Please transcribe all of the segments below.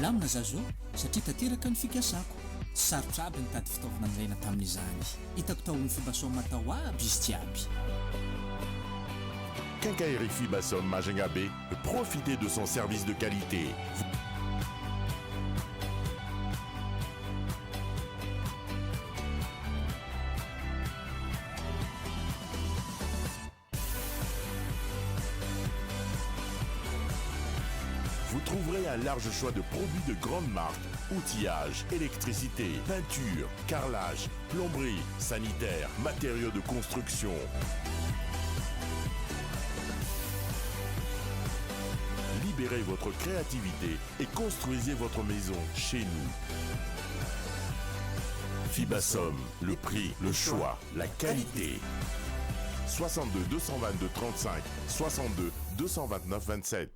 Milamina zazo satria tanteraka ny fikasako. Sarotra aby nitady fitaovana ilaina tamin'izany. Hitako tao ny Fibasom atao aby izy jiaby. Quincaillerie Fibasom Majunga B, profitez de son service de qualité. Vous trouverez un large choix de produits de grande marque, outillage, électricité, peinture, carrelage, plomberie, sanitaire, matériaux de construction. Libérez votre créativité et construisez votre maison chez nous. Fibasom, le prix, le choix, la qualité. 62 222 35 62 229 27.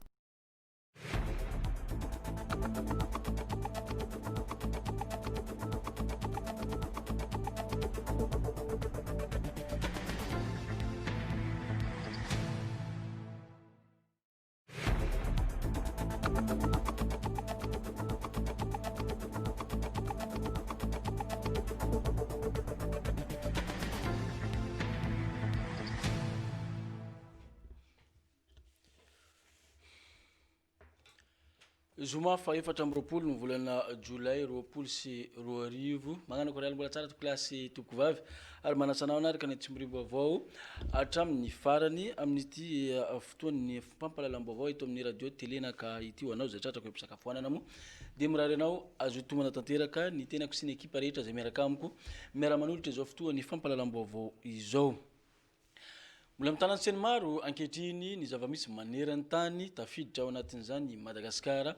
Zoma fa efatra amby roapolo ny volana Jolay roapolo sy roa arivo magnano ko mbola tsara klasy tokovavy ary manasanao anaraka ny tsimiribo avao hatramin'ny farany amin'ity fotoan'ny fampahalalam-baovao eto amin'ny radio télé naka ity ho anao zay tratrako episakafoanana mo dia mirary anao azo tomana tanteraka ny tenako sy ny ekipa rehetra zay miaraka amiko miara-manolotra izao fotoan'ny fampahalalam-baovao izao. Mbola mitana tseny maro ankehitriny ny zava-misy maneran-tany tafiditra ao anatin'izany Madagasikara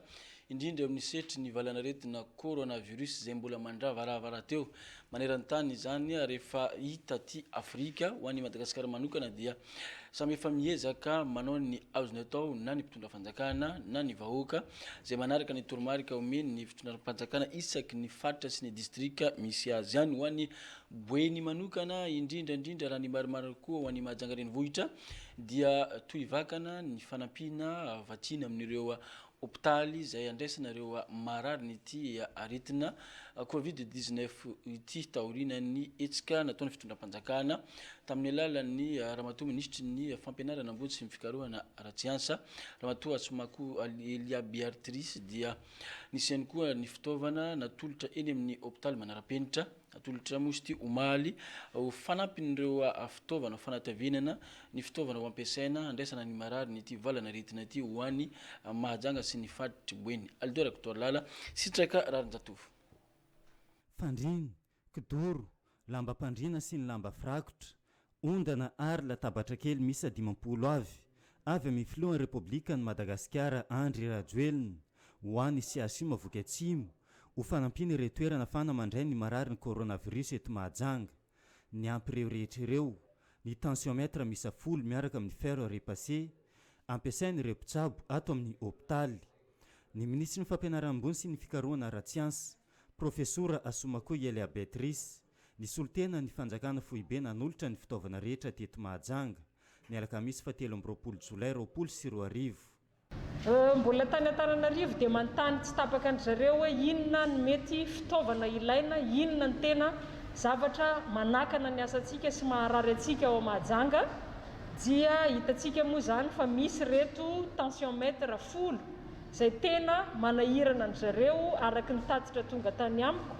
indrindra amin'ny setry ny valanaretina coronavirus zay mbola mandravaravara teo maneran-tany izany rehefa hita ty Afrika ho an'ny Madagasikara manokana dia samy efa miezaka manao ny azony atao na ny mpitondra fanjakana na ny vahoaka zay manaraka ny toromarika omeny ny fitondra fanjakana isaky ny faritra sy ny distrika misy azy ihany ho an'ny Boeny manokana indrindra raha ny maromaro koa ho an'ny Mahajanga renivohitra dia toivakana ny fanampiana vatsina amin'ireo hôpitaly zay andraisanareo marary nyty aretina Covid-19 ity taorinan'ny etsika nataon'ny fitondram-panjakana tamin'ny alalan'ny ramatoa ministry ny fampianarana ambony sy ny fikarohana ara-tsiansa ramatoa Asomako Elia Beatrice dia nisy koa ny fitaovana natolotra eny amin'ny hôpitaly Manarapenitra atolotra mosy ty omaly ho fanampin'ireo fitaovana fanatavenana ny fitaovana ho ampiasaina andraisana ny marary nyty valana retina ty ho an'ny Mahajanga sy ny faditry Boeny Aldora Kotorlala sitraka rarin-jatovo fandriny kidoro lamba pandrina sy ny lamba firakotra ondana ary latabatra kely misy 50 avy amin'ny filohan'ny Republikan'i Madagasikara Andry Rajoelina ho an'ny CHU Mavoky Atsimo ho fanampiny ireo toerana fanamandray ny marary ny coronavirus eto Mahajanga ny ampy ireo rehetra ireo ny tensiomètre misy 10 miaraka amin'ny fer repassé ampiasain'ireo mpitsabo ato amin'ny hôpitaly ny ministry ny fampianarana ambony sy ny fikarohana ara-tsiansa profesora Asomako Elia Beatrice ny solotena ny fanjakana foibe nanolotra ny fitaovana rehetra teto Mahajanga ny alakamisy 17 Jolay 2020 mbola tany Antananarivo dia manontany tsy tapaka an'zareo hoe inona ny mety fitaovana ilaina inona ny tena zavatra manakana ny asantsika sy maharary atsika ao Mahajanga dia hitantsika moa zany fa misy reto tensiomètre 10 zay tena manahirana ny zareo araky ny tatitra tonga tany amiko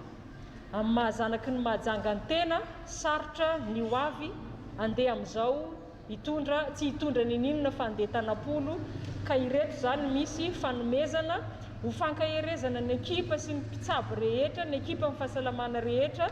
amin'ny mahazanaky ny Mahajanga ny tena sarotra ny hoavy andeha amin'izao tsy hitondra ny ninona fa andeha tanapolo ka ireto zany misy fanomezana ho fankahirezana ny ekipa sy ny mpitsabo rehetra ny ekipa amin'ny fahasalamana rehetra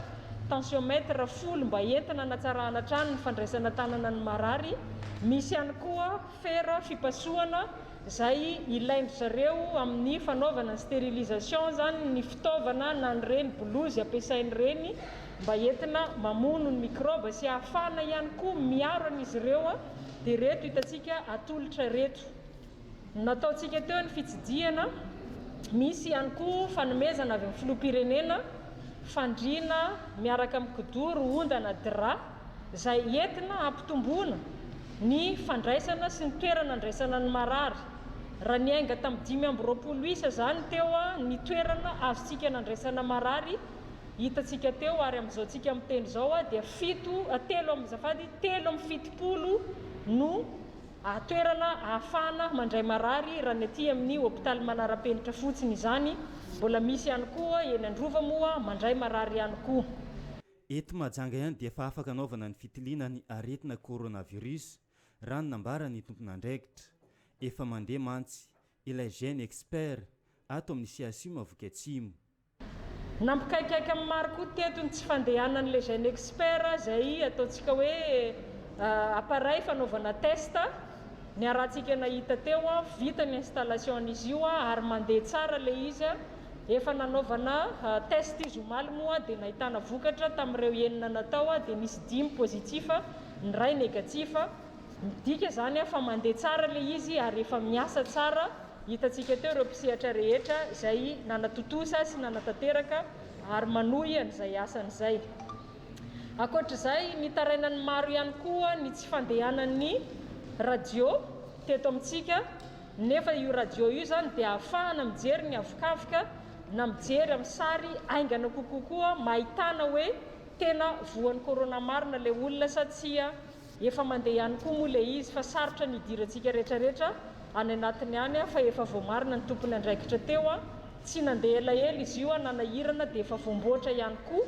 tensiomètre 10 mba entina natsarahana trano ny fandraisana tanana ny marary misy ihany koa fera fipasohana zay ilaindry zareo amin'ny fanaovana ny stérilisation zany ny fitaovana na ny reny blouse ampiasainy reny mba entina mamono ny microbe sy ahafana ihany koa miaro an'izy ireo dia reto hitantsika atolotra reto nataontsika teo ny fitsidiana misy ihany koa fanomezana avy amin'ny filoham-pirenena fandriana miaraka amin'ny kidoro ondana drap zay entina ampitomboana ny fandraisana sy ny toerana andraisana ny marary raha niainga tamin'ny 5 isa zany teo a ny toerana azontsika nandraisana marary hitantsika teo ary amin'izao tsika miteny zao a dia telo amin'ny fitopolo no toerana ahafahana mandray marary raha ny aty amin'ny hôpitaly manara-penitra fotsiny izany, mbola misy ihany koa eny Androva moa mandray marary ihany koa. Eto Mahajanga ihany dia efa afaka anaovana ny fitiliana ny aretina coronavirus raha ny nambara ny tompon'andraikitra. Efa mandeha mantsy ilay gène expert ato amin'ny CSU Mavoky Atsimo. Nampikaikaiky amin'ny maro koa teto ny tsy fandehanan'ilay gène expert izay ataontsika hoe appareil fanaovana testa. Ny arahantsika nahita teo a vita ny installation izy io ary mandeha tsara ilay izy a. Efa nanaovana test izy omaly moa dia nahitana vokatra tamin'ireo 9 natao dia nisy 5 pozitifa, ny 2 negativa. Midika zany fa mandeha tsara ilay izy ary efa miasa tsara. Hitantsika teo ireo mpisehatra rehetra izay nanatotosa sy nanatanteraka ary manohy an'izay asan'izay. Ankoatr'izay nitarainany maro ihany koa ny tsy fandehanan'ny radio teto amintsika, nefa io radio io zany dia ahafahana mijery ny avokavoka na mijery amin'ny sary aingana kokoa mahitana hoe tena voan'ny corona marina ilay olona sa tsia. Efa mandeha ihany koa moa ilay izy fa sarotra ny idirantsika rehetrarehetra any anatiny any fa efa voamarina ny tompony andraikitra teo a. Tsy nandeha elaela izy io nanahirana dia efa voamboatra ihany koa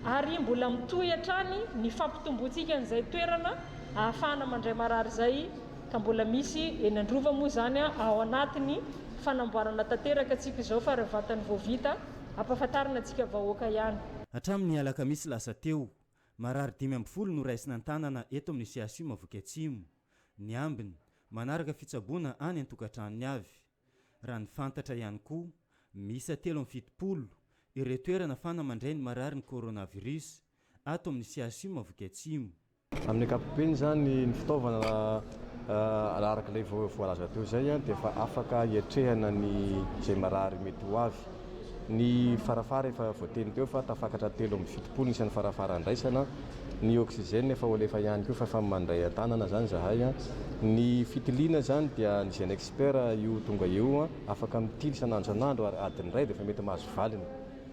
ary mbola mitohy hatrany ny fampitomboantsika n'izay toerana ahafahana mandray marary izay, ka mbola misy eny Androva moa zany ao anatiny fanamboarana tanteraka antsika izao fa rehevatany voavita ampahafantarina antsika vahoaka ihany. Hatramin'ny alakamisy lasa teo marary 5 no raisina an-tanana eto amin'ny CSU Mavoky Atsimo. Ny ambiny manaraka fitsaboana any an-tokantranony avy. Raha ny fantatra ihany koa misy 7 ireo toerana fana mandray ny marary ny coronavirus ato amin'ny CSU Mavoky Atsimo. Amin'ny ankapobeny zany ny fitaovana araka ilay voalaza teo zay dia efa afaka hiatrehana ny izay marary mety ho avy. Ny farafara efa voateny teo fa tafakatra 7 isan'ny farafara andraisana. Ny oxygène efa olefa ihany koa fa mandray an-tanana zany zahay. Ny fitiliana zany dia ny gène expert io tonga eo afaka mitily isan'andro san'andro ary adiny iray dia efa mety mahazo valiny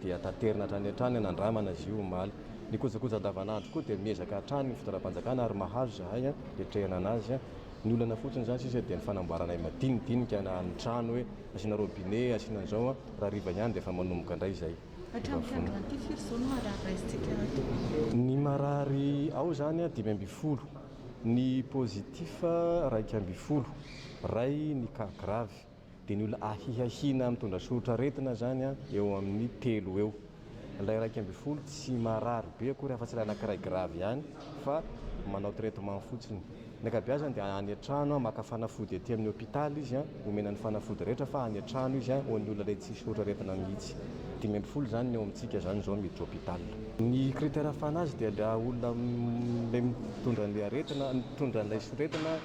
dia taterina hatrany hatrany anandramana izy io omaly. Ny kojakoja andavanandro koa dia miezaka hatrany ny fitaovam-panjakana ary mahazo zahay hiatrehana anazy. Ny olana fotsiny zany sisa dia ny fanamboarana madinidinika ny trano hoe asiana robinet asiana an'izao raha riva ihany dia efa manomboka indray izay. Ny marary ao zany 5 ny positif 2 ray ny cas grave dia ny olona ahihahina mitondra soritra aretina zany eo amin'ny 3 eo. Ilay 2 tsy marary be akory afa-tsy ilay anankiray grave ihany fa manao traitement fotsiny. Ny ankabeazany dia any an-trano maka fanafody aty amin'ny hôpitaly izy omena ny fanafody rehetra fa any an-trano izy ho an'ny olona ilay tsy soritra aretina mihitsy. 5 zany ny eo amintsika zany zao miditra hôpitaly. Ny critère ahafahana azy dia ilay olona ilay mitondra an'ilay aretina, mitondra an'ilay soretina,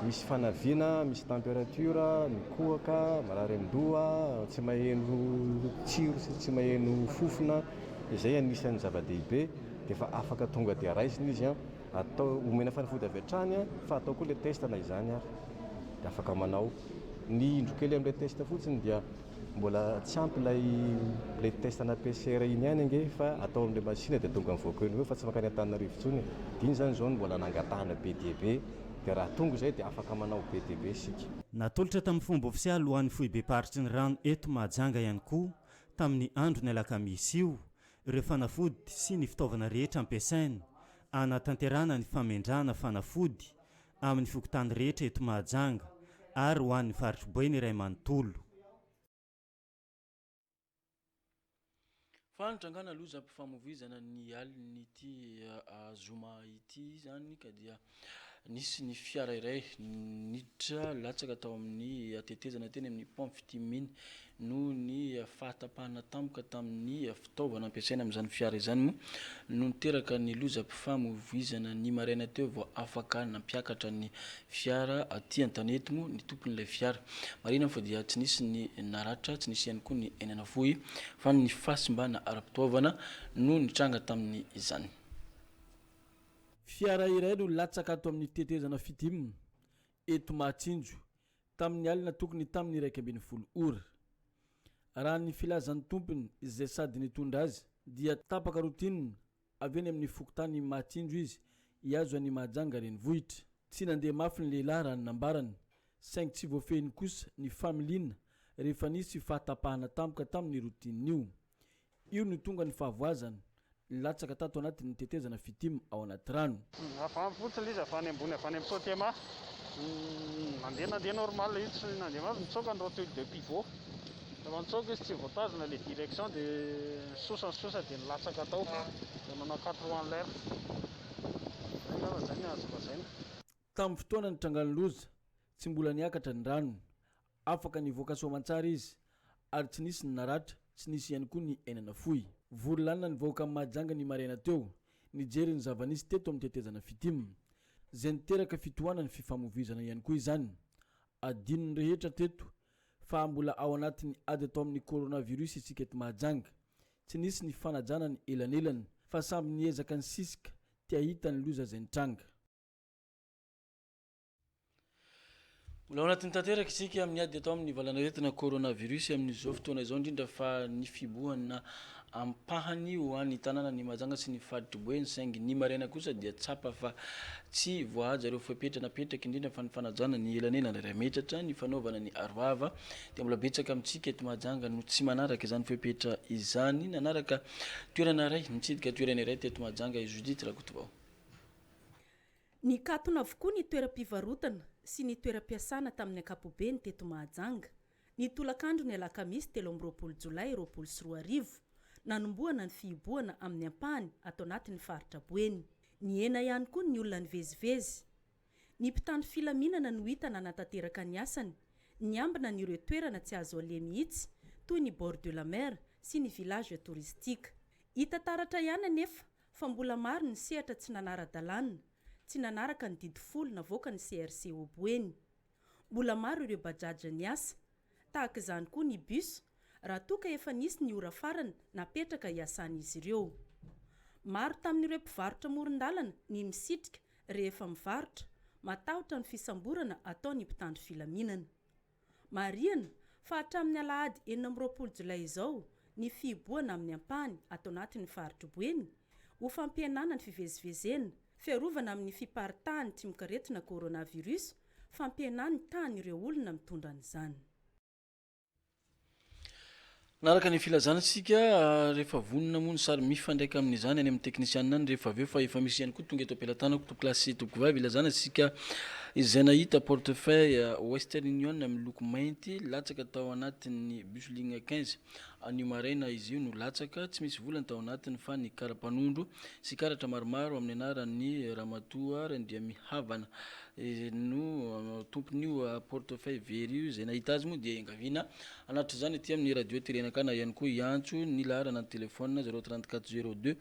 misy fanaviana, misy température, mikohaka, marary am-doha, tsy maheno tsiro sy tsy maheno fofona. Izay anisan'ny zava-dehibe dia efa afaka tonga dia raisiny izy atao omena fanafody avy hatrany fa atao koa ilay test na izany ary dia afaka manao. Ny indrokely amin'ilay test fotsiny dia mbola tsy ampy ilay test na PCR iny ihany ange fa atao amin'ilay machine dia tonga mivoaka eo fa tsy makany Antananarivo intsony. Dia iny zany zao mbola nangatahana be dia be dia raha tonga izay dia afaka manao be dia be isika. Natolotra tamin'ny fomba ofisialy ho an'ny foibe-paritry ny rano eto Mahajanga ihany koa tamin'ny andro ny alakamisy io ireo fanafody sy ny fitaovana rehetra ampiasaina anatanterana ny faменdrana fanafody amin'ny fokotany rehetra eto Mahajanga ary ho an'ny faritry boeny iray manontolo. Fanitrangana aloha zampifamovoizana ny aliny ity Zoma ity zany ka dia nisy ny fiara iray niditra latsaka tao amin'ny atetezana teny amin'ny pont Fitiminy no ny fahatapahana tampoka tamin'ny fitaovana ampiasaina amin'izany fiara izany moa no niteraka ny lozam-pifamovoizana ny maraina teo vao afaka nampiakatra ny fiara aty an-tanety moa ny tompon'ilay fiara. Marina fa dia tsy nisy ny naratra, tsy nisy ihany koa ny enana fohy fa ny fasimbana ara-pitaovana no nitranga tamin'ny izany. Fiara iray no latsaka ato amin'ny tetezana Fitimina eto Mahatsinjo tamin'ny alina tokony tamin'ny 120 ora. Raha ny filazan'ny tompony izay sady nitondra azy dia tapaka rotinina avy eny amin'ny fokotany matindro izy hiazo any mahajanga renivohitra. Tsy nandeha mafy ny lehilahy raha ny nambarany, saingy tsy voafehiny kosa ny familiana rehefa nisy fahatapahana tampoka tamin'ny rotininy io no tonga ny fahavoazana latsaka tato anatin'ny tetezana fitima ao anaty rano. Avy fotsiny izy avy any ambony avy any amin'ny sautema. Nandeha normal izy tsy nandeha mafy mitsoka ny rotule de pivot. Rehefa mitsoka izy tsy voatazona le direction dia sosa dia nilatsaka tao. Dia nanao 80 l'air. Zay azo lazaina. Tamin'ny fotoana ny trangan'ny loza tsy mbola niakatra ny rano, afaka nivoaka soamantsara izy ary tsy nisy ny naratra, tsy nisy ihany koa ny enana fohy. Vory lanina ny vahoaka amin'ny mahajanga ny maraina teo, nijery ny zava-nisy teto amin'ny tetezana fitima. Zay niteraka fitohanany fifamoivizana ihany koa izany. Adino ny rehetra teto fa mbola ao anatin'ny ady atao amin'ny coronavirus isika eto mahajanga. Tsy nisy ny fanajanany elanelany fa samby niezaka ny sisika tia hita ny loza zay nitranga. Mbola ao anatin'ny tanteraka isika amin'ny ady atao amin'ny valanaretina coronavirus amin'izao fotoana izao, indrindra fa ny fiboahana ampahany ho an'ny tanàna ny Mahajanga sy ny faritry Boeny, saingy ny maraina kosa dia tsapa fa tsy voahaja ireo fepetranapetraka, indrindra fa ny fanajana ny elanelana iray metratra, ny fanaovana ny aroava dia mbola betsaka amintsika eto Mahajanga no tsy manaraka izany fepetra izany. Nanaraka toerana iray, nitsidika toerana iray teto Mahajanga i Judith Rakotovao. Ny katona avokoa ny toeram-pivarotana sy ny toeram-piasana tamin'ny ankapobeny teto Mahajanga. Ny tolakandro ny alakamisy 13 Jolay 2024 nanomboana ny fihiboana amin'ny ampahany atao anatin'ny faritra Boeny. Ny ena ihany koa ny olona nivezivezy. Ny mpitandro filaminana no hita nanatanteraka ny asany, ny ambina n'ireo toerana tsy azo aleha mihitsy toy ny bord de la mer sy ny village touristique. Hita taratra ihany anefa fa mbola maro ny sehatra tsy nanara-dalàna, tsy nanaraka ny didifolo navoaka ny CRC au Boeny. Mbola maro ireo bajaja ny asa, tahaka izany koa ny bus, raha toka efa nisy ny ora farany napetraka hiasan'izy ireo. Maro tamin'ireo mpivarotra moron-dalana ny misitrika rehefa mivarotra, matahotra ny fisamborana atao ny mpitandro filaminana. Marihana fa hatramin'ny alahady 20 Jolay izao ny fihiboana amin'ny ampahany atao anatin'ny faritra Boeny ho fampihenana ny fivezivezena, fiarovana amin'ny fiparitahany tsy mikaretina coronavirus, fampihenana ny tahan'ireo olona mitondra an'izany. Naraka ny filazana sika rehefa vonina moa ny sary mifandraika amin'izany any amin'ny teknisianina any rehefa aveo fa efa misy ihany koa tonga eto ampelantanako to klasy tokovavy ilazana sika izay nahita portefeuille Western Union miloko mainty latsaka tao anatin'ny bus ligne 15 anio maraina izy io no latsaka, tsy misy volana tao anatiny fa ny karapanondro sy karatra maromaro amin'ny anaran'ny Ramatoa Randriamihavana no tompon'io portefeuille very io zay nahita azy moa dia engaviana anatry izany ety amin'ny radio Terenakana ihany koa iantso ny laharana ny telefônina 03402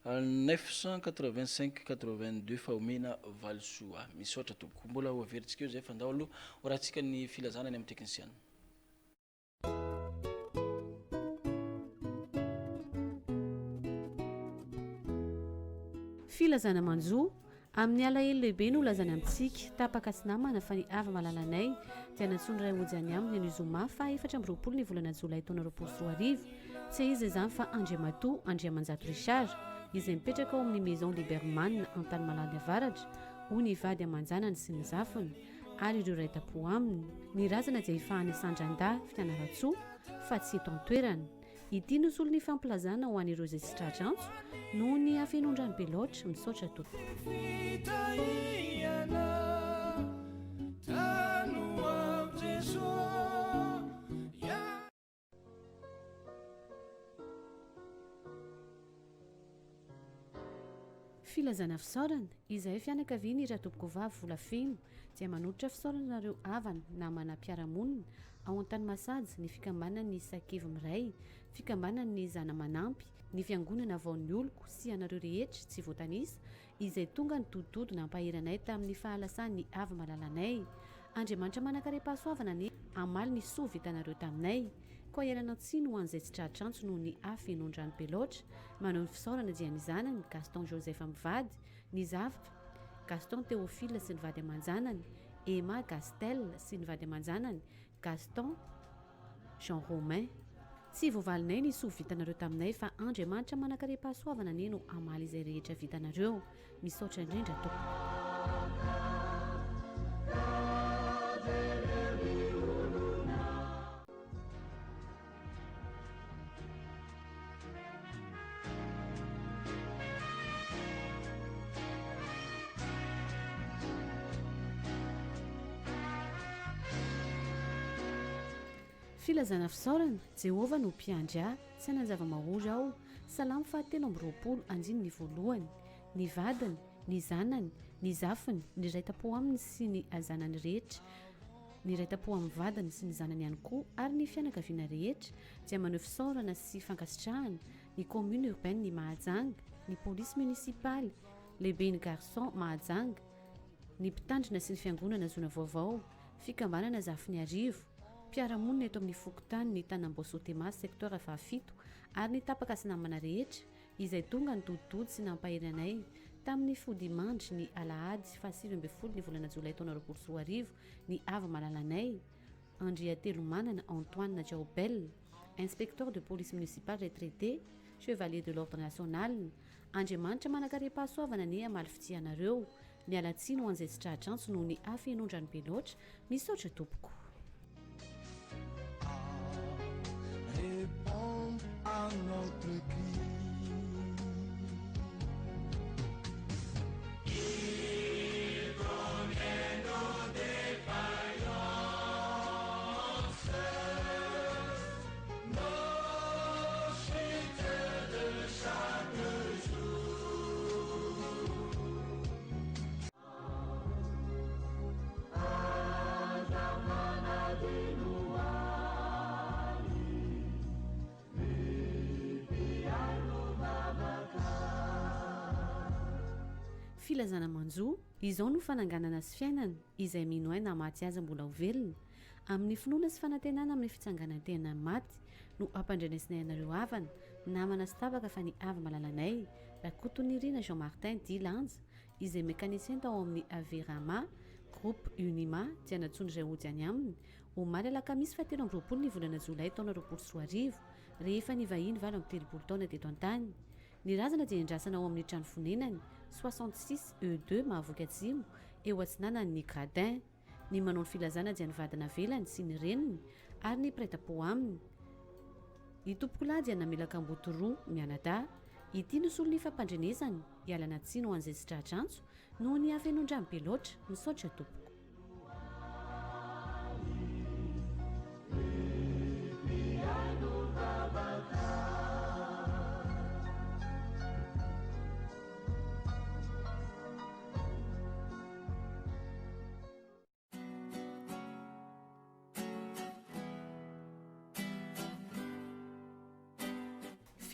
985 82 fa omena Valsoa. Misaotra tompoko, mbola ho averintsika eo zay fa ndao aloha horahantsika ny filazana any amin'ny teknisiana. Filazana manjo amin'ny alahelo lehibe no lazana amintsika tapaka sy namana fa ny avy malalanay dia natsondra ojany aminy ny zoma fa 14 ny volana Jolay taona 2024 tsy izy izany fa Andriamato Andriamanjato Richard izay mipetraka ao amin'ny maison Liberman an-tany Malady Avaratra ho ny vady amanjanany sy ny zafiny ary ireo raitapo aminy ny razana dia ifahany Sandrandà Fianaratsoa fa tsy eto an-toerana. Ity no solo ny fampilazana ho an'ireo izay tsy tratra antso noho ny hafenondrany beloatra misaotra tompoko. Filazana fisaorana izay fianakaviana ira-tompoko vavy volafeno dia manotritra fisaorana nareo havana namana mpiara-monina ao an-tany Masajy ny fikambanana ny Sakivy Miray, fikambanana ny Zana Manampy, ny fiangonana vaon'ny oloko sy anareo rehetra tsy voatanisa izay tonga ny dododo nampahiranay tamin'ny fahalasan'ny avy malalanay. Andriamanitra manakare-pahasoavana ny amaly ny soa vitanareo taminay. Koa ialana tsiny ho an'izay tsy tratrantso noho ny afy enondrany beloatra manao ny fisaorana dia ny zanany Gaston Joseph Mivady, ny zavy Gaston Théophile sy ny vady amanjanany Emma Gastel sy ny vady aman-janany Gaston Jean Romain. Tsy voavalinay ny soa vitanareo taminay fa Andriamanitra manakare-pahasoavana anie no amaly izay rehetra vitanareo. Misaotra indrindra tompoko. Filazana fisaorana Jehova no mpiandry ahy, tsy hananjava-mahory aho. Salamo 7:9 ny vadiny, ny zanany, ny zafiny, ny raitapo aminy sy ny azanany rehetra, ny raitapo amin'ny vadiny sy ny zanany ihany koa, ary ny fianakaviana rehetra dia maneho fisaorana sy fankasitrahana ny commune urbaine ny Mahajanga, ny police municipale, lehibe ny garçon Mahajanga, ny mpitandrina sy ny fiangonana zona vaovao, fikambanana Zafiny Arivo, mpiaramonina eto amin'ny Fokotany ny Tanamboasotema secteur 7 ary ny tapaka sy namana rehetra izay tonga nitoditody sy nampahery tamin'ny fodimandry ny Alahady 7 ny volana Jolay taona 2024 ny avy malalanay Andriatelomanana Antoine Jaobel, inspecteur de police municipale retraité, chevalier de l'ordre national. Andriamanitra manakare-pahasoavana ny amaly fitianareo, ny alatsiny ho an'izay tsy tradrantso noho ny afy enondrany be loatra. Misaotra tompoko. À notre cri, il connaît nos défaillances, nos chutes de chaque jour. Filazana manjo izao no fananganana sy fiainana izay mino aina maty azy mbola ho velona amin'ny finoana sy fanantenana amin'ny fitsanganantena maty no ampandrenesinay anareo havana namana sy tabaka fa ny avy malalanay Rakotonirina Jean Martin Dilanja izay mécanicien tao amin'ny Averama groupe Unima dia natsony iray ody any aminy omaly alakamisy 7 ny volana Jolay taona 2024 rehefa nivahiny 7 taona teto antany. Ny razana dia indrasana ao amin'ny trano fonenany 66 E2 Mahavoky Atsimo eo atsinanany ny Gradin. Ny manao ny filazana dia nivadina velany sy ny reniny ary ny prêt-à-pot aminy. I tompokolahy dia namelaka amboto roa mianadahy. Ity no solony fampandrenesany ialana tsiny ho an'izay sy tradrantso noho ny afenondramy be loatra. Misaotra tompoko.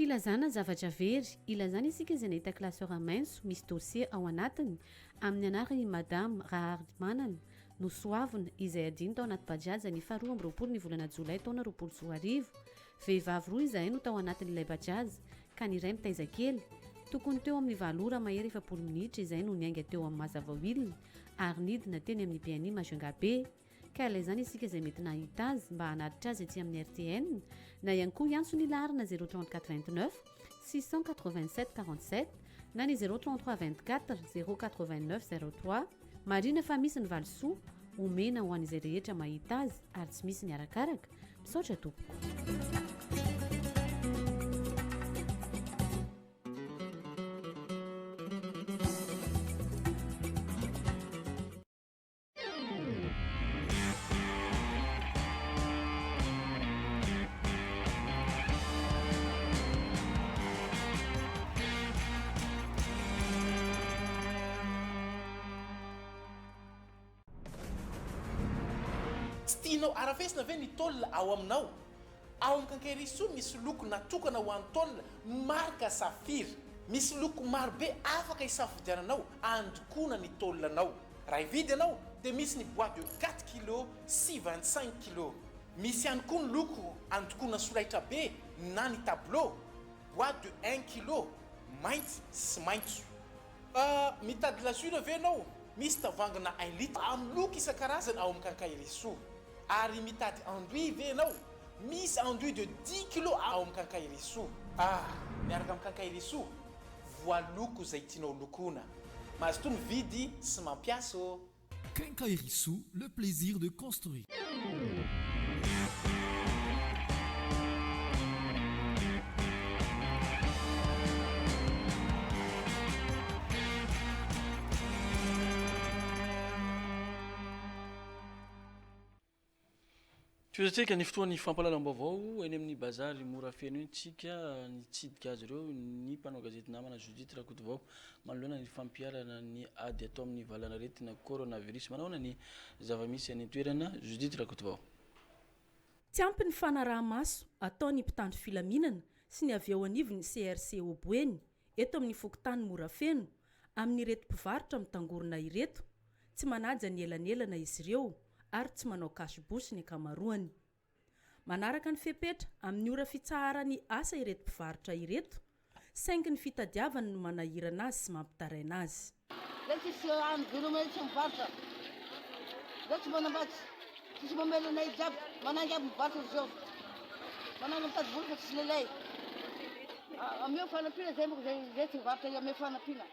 Filazana zavatra very, ilazana isika izay nahita classeur mainso misy dossier ao anatiny amin'ny anarany Madame Rahardmanana Nosoavina izay adiny tao anaty bajaja ny 2 ny volana Jolay taona 2024. Vehivavy roa izay no tao anatin'ilay bajaja ka ny iray mitaiza kely. Tokony teo amin'ny 7 ora mahery 7 minitra izay no niainga teo amin'ny mazava oilina ary nidina teny amin'ny BNI Majungabe. Ka ilaizany isika izay mety nahita azy mba hanatitra azy ety amin'ny RTN na ihany koa iantso ny larina 03429 687 47 na ny 03324 089 03. Marina fa misy ny valisoa omena ho an'izay rehetra mahita azy ary tsy misy ny arakaraka. Misaotra tompoko. Tinao arafesina ve ny tôlina ao aminao? Ao amin'ny kankeriso misy loko natokana ho an'ny tôlina marka safira. Misy loko maro be afaka isafidiananao andokona ny tôlinanao. Raha hividy ianao dia misy ny boîte de 4 kg sy 25 kg. Misy ihany koa ny loko andokona solaitra be na ny tableau, boîte de 1 kg mainty sy maitso. Mitady lazura ve ianao? misy tavangana 1 litre amin'ny loka isan-karazany ao amin'ny kankaireso ary mitady enduit ve ianao misy enduit de 10 kilo ao amin'ny kankaireso miaraka amin'ny kankaireso voaloko zay tianao lokona mahazo toy mividy sy mampiasa Quincaillerie le plaisir de construire. Fizatsika ny fotoan'ny fampalalam-baovao eny amin'ny bazary mora feno eny tsika nitsidika azy ireo ny mpanao gazety namana Judith Rakotovao manoloana ny fampiarana ny ady atao amin'ny valana retina coronavirus manaona ny zava-misy any toerana Judith Rakotovao. Tsy ampy ny fanaraha-maso ataony mpitandro filaminana sy ny avy eo anivon'ny CRC Oboeny eto amin'ny fokotany mora feno amin'ny reto mpivarotra mitangorona ireto tsy manaja ny elanelana izy ireo ary tsy manao kasibosy ny akamaroany. Manaraka ny fepetra amin'ny ora fitsaharany asa ireto mpivarotra ireto, saingy ny fitadiavany no manahirana azy sy mampitaraina azy. Tsisy andromely tsy mivarotra, tsy manambatsy, tsisy mamelana jiaby, manangy aby mivarotra zao, manangy mitady vola fa tsisy lelay. Ameo fanampiana zay moko zay tsy mivarotra ameo fanampiana.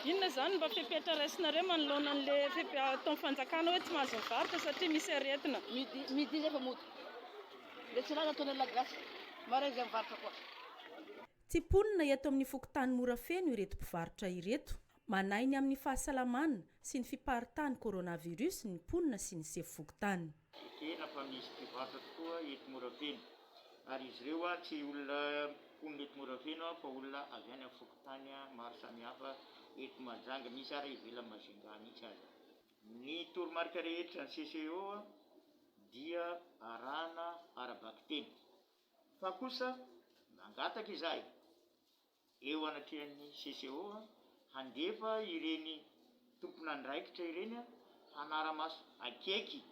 Inona zany mba fepetra raisinareo manoloana an'le ataon'ny fanjakana hoe tsy mahazo mivarotra satria misy aretina. Midi zay fa moto. Le tsy rano ataony lagasy, maraina zay mivarotra koa. Tsy ponina eto amin'ny fokotany mora feno ireto mpivarotra ireto, manainy amin'ny fahasalamana sy ny fiparitany coronavirus ny ponina sy ny sefo-fokotany. Tena fa misy mpivarotra tokoa eto mora feno, ary izy ireo tsy olona ponina eto mora feno fa olona avy any amin'ny fokotany maro samihafa eto Mahajanga misy ary ivela Majunga mihitsy azy. Ny toromarika rehetra ny CCO dia arana ara-bakiteny. Fa kosa nangataka izahay eo anatrehan'ny CCO handefa ireny tompon'andraikitra ireny hanara-maso akaiky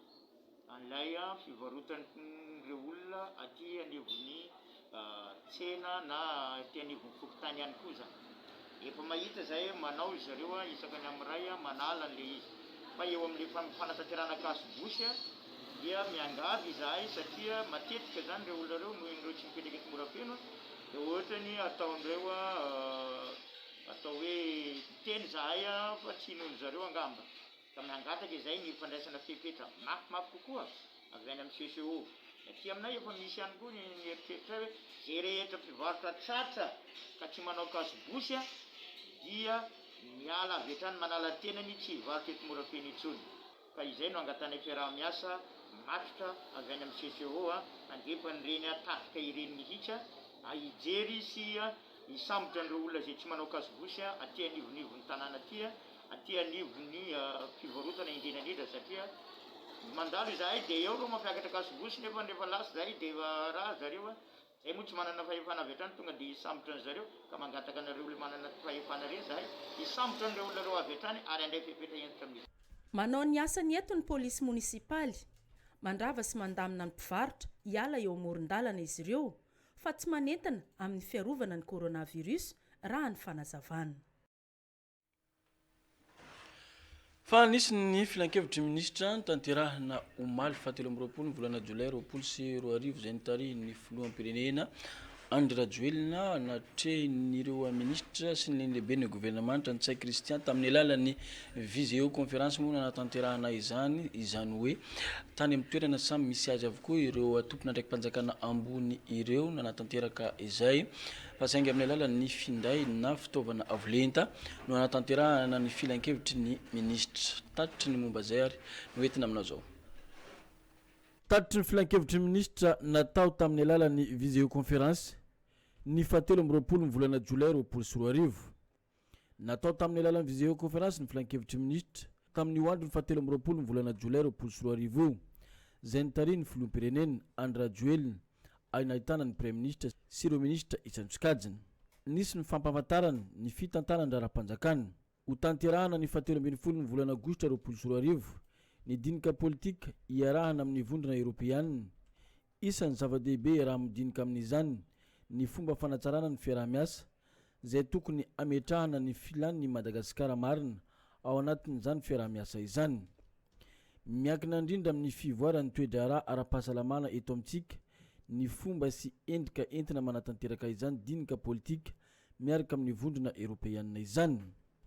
an'ilay fivarotan'ireo olona aty anivon'ny tsena na aty anivon'ny fokotany ihany koa zany. Efa mahita zay manao izy ireo isaka ny amin'ny ray manala an'le izy. Fa eo amin'le fanatanterana kasibosy dia miangavy izahay satria matetika zany ireo olona ireo noho ireo tsy mipetraka eto mora feno dia ohatrany ataondreo atao hoe teny zahay fa tsy nohony zareo angamba. Ka miangataka izay ny fandraisana fepetra mafimafy kokoa avy any amin'ny CCO. Aty aminay efa misy ihany koa ny eritreritra hoe zay rehetra mpivarotra tratra ka tsy manao kasibosy dia miala avy hatrany manala tenany tsy hivarotra eto mora feno intsony. Ka izay no angatana fiaraha-miasa mafitra avy any amin'ny CCO andefan'ireny tafika ireny mihitsy hijery sy hisambotra an'ireo olona zay tsy manao kasibosy aty anivonivon'ny tanàna aty anivon'ny fivarotana indrindrandrindra satria mandalo izahay dia eo reo mampiakatra kasibosy nefa lasa zay dia raha zareo zay moa tsy manana fahefana avy hatrany tonga dia hisambotra an' zareo ka mangataka anareo olona manana fahefana reny zahay hisambotra an'ireo olona reo avy hatrany ary andray fepetra entitra amin'izy. Manao ny asany eto ny polisy munisipaly mandrava sy mandamina ny mpivarotra hiala eo amoron-dalana izy ireo fa tsy manentana amin'ny fiarovana ny coronavirus raha ny fanazavana. Fa nisy ny filan-kevitry minisitra tanterahina omaly fahatelo amby roapolo ny volana Jolay 2024 zay nitarihin'ny filoham-pirenena Andry Rajoelina natrehin'ireo ministra sy ny lehibe ny gouvernementra Ntsay Christian tamin'ny alalan'ny visioconférence moa natanterahana izany hoe tany amin'ny toerana samy misy azy avokoa ireo tompona ndraiky mpanjakana ambony ireo nanatanteraka izay fa saingy amin'ny alalan'ny finday na fitaovana avolenta no natanterahana ny filan-kevitry ny ministra tatitry ny momba zay ary noentina aminao zao. Tatitry ny filan-kevitry ministra natao tamin'ny alalan'ny visioconférence ny fahatelo amby roapolo ny volana Jolay 2024 natao tamin'ny alalan'ny visioconférence ny filan-kevitry ministra tamin'ny andro ny fahatelo amby roapolo ny volana Jolay 2024 zay nitarihin'ny filoham-pirenena Andry Rajoelina nahitana ny premier ministre sy ireo ministra isan-tsokajiny. Nisy ny fampahafantarana ny fitantanan-draram-panjakana ho tanterahana ny fahatelo ambin'ny folo ny volana Aogositra 2024 ny dinika politika iarahana amin'ny vondrona Europeanina. Isan'ny zava-dehibe raha midinika amin'izany ny fomba fanatsarana ny fiaraha-miasa zay tokony ametrahana ny filan'ny Madagasikara marina ao anatin'izany fiarah-miasa izany. Miankina indrindra amin'ny fivoarany toedrara ara-pahasalamana eto amintsika ny fomba sy endrika entina manatanteraka izany dinika politika miaraka amin'ny vondrona eropeanina izany.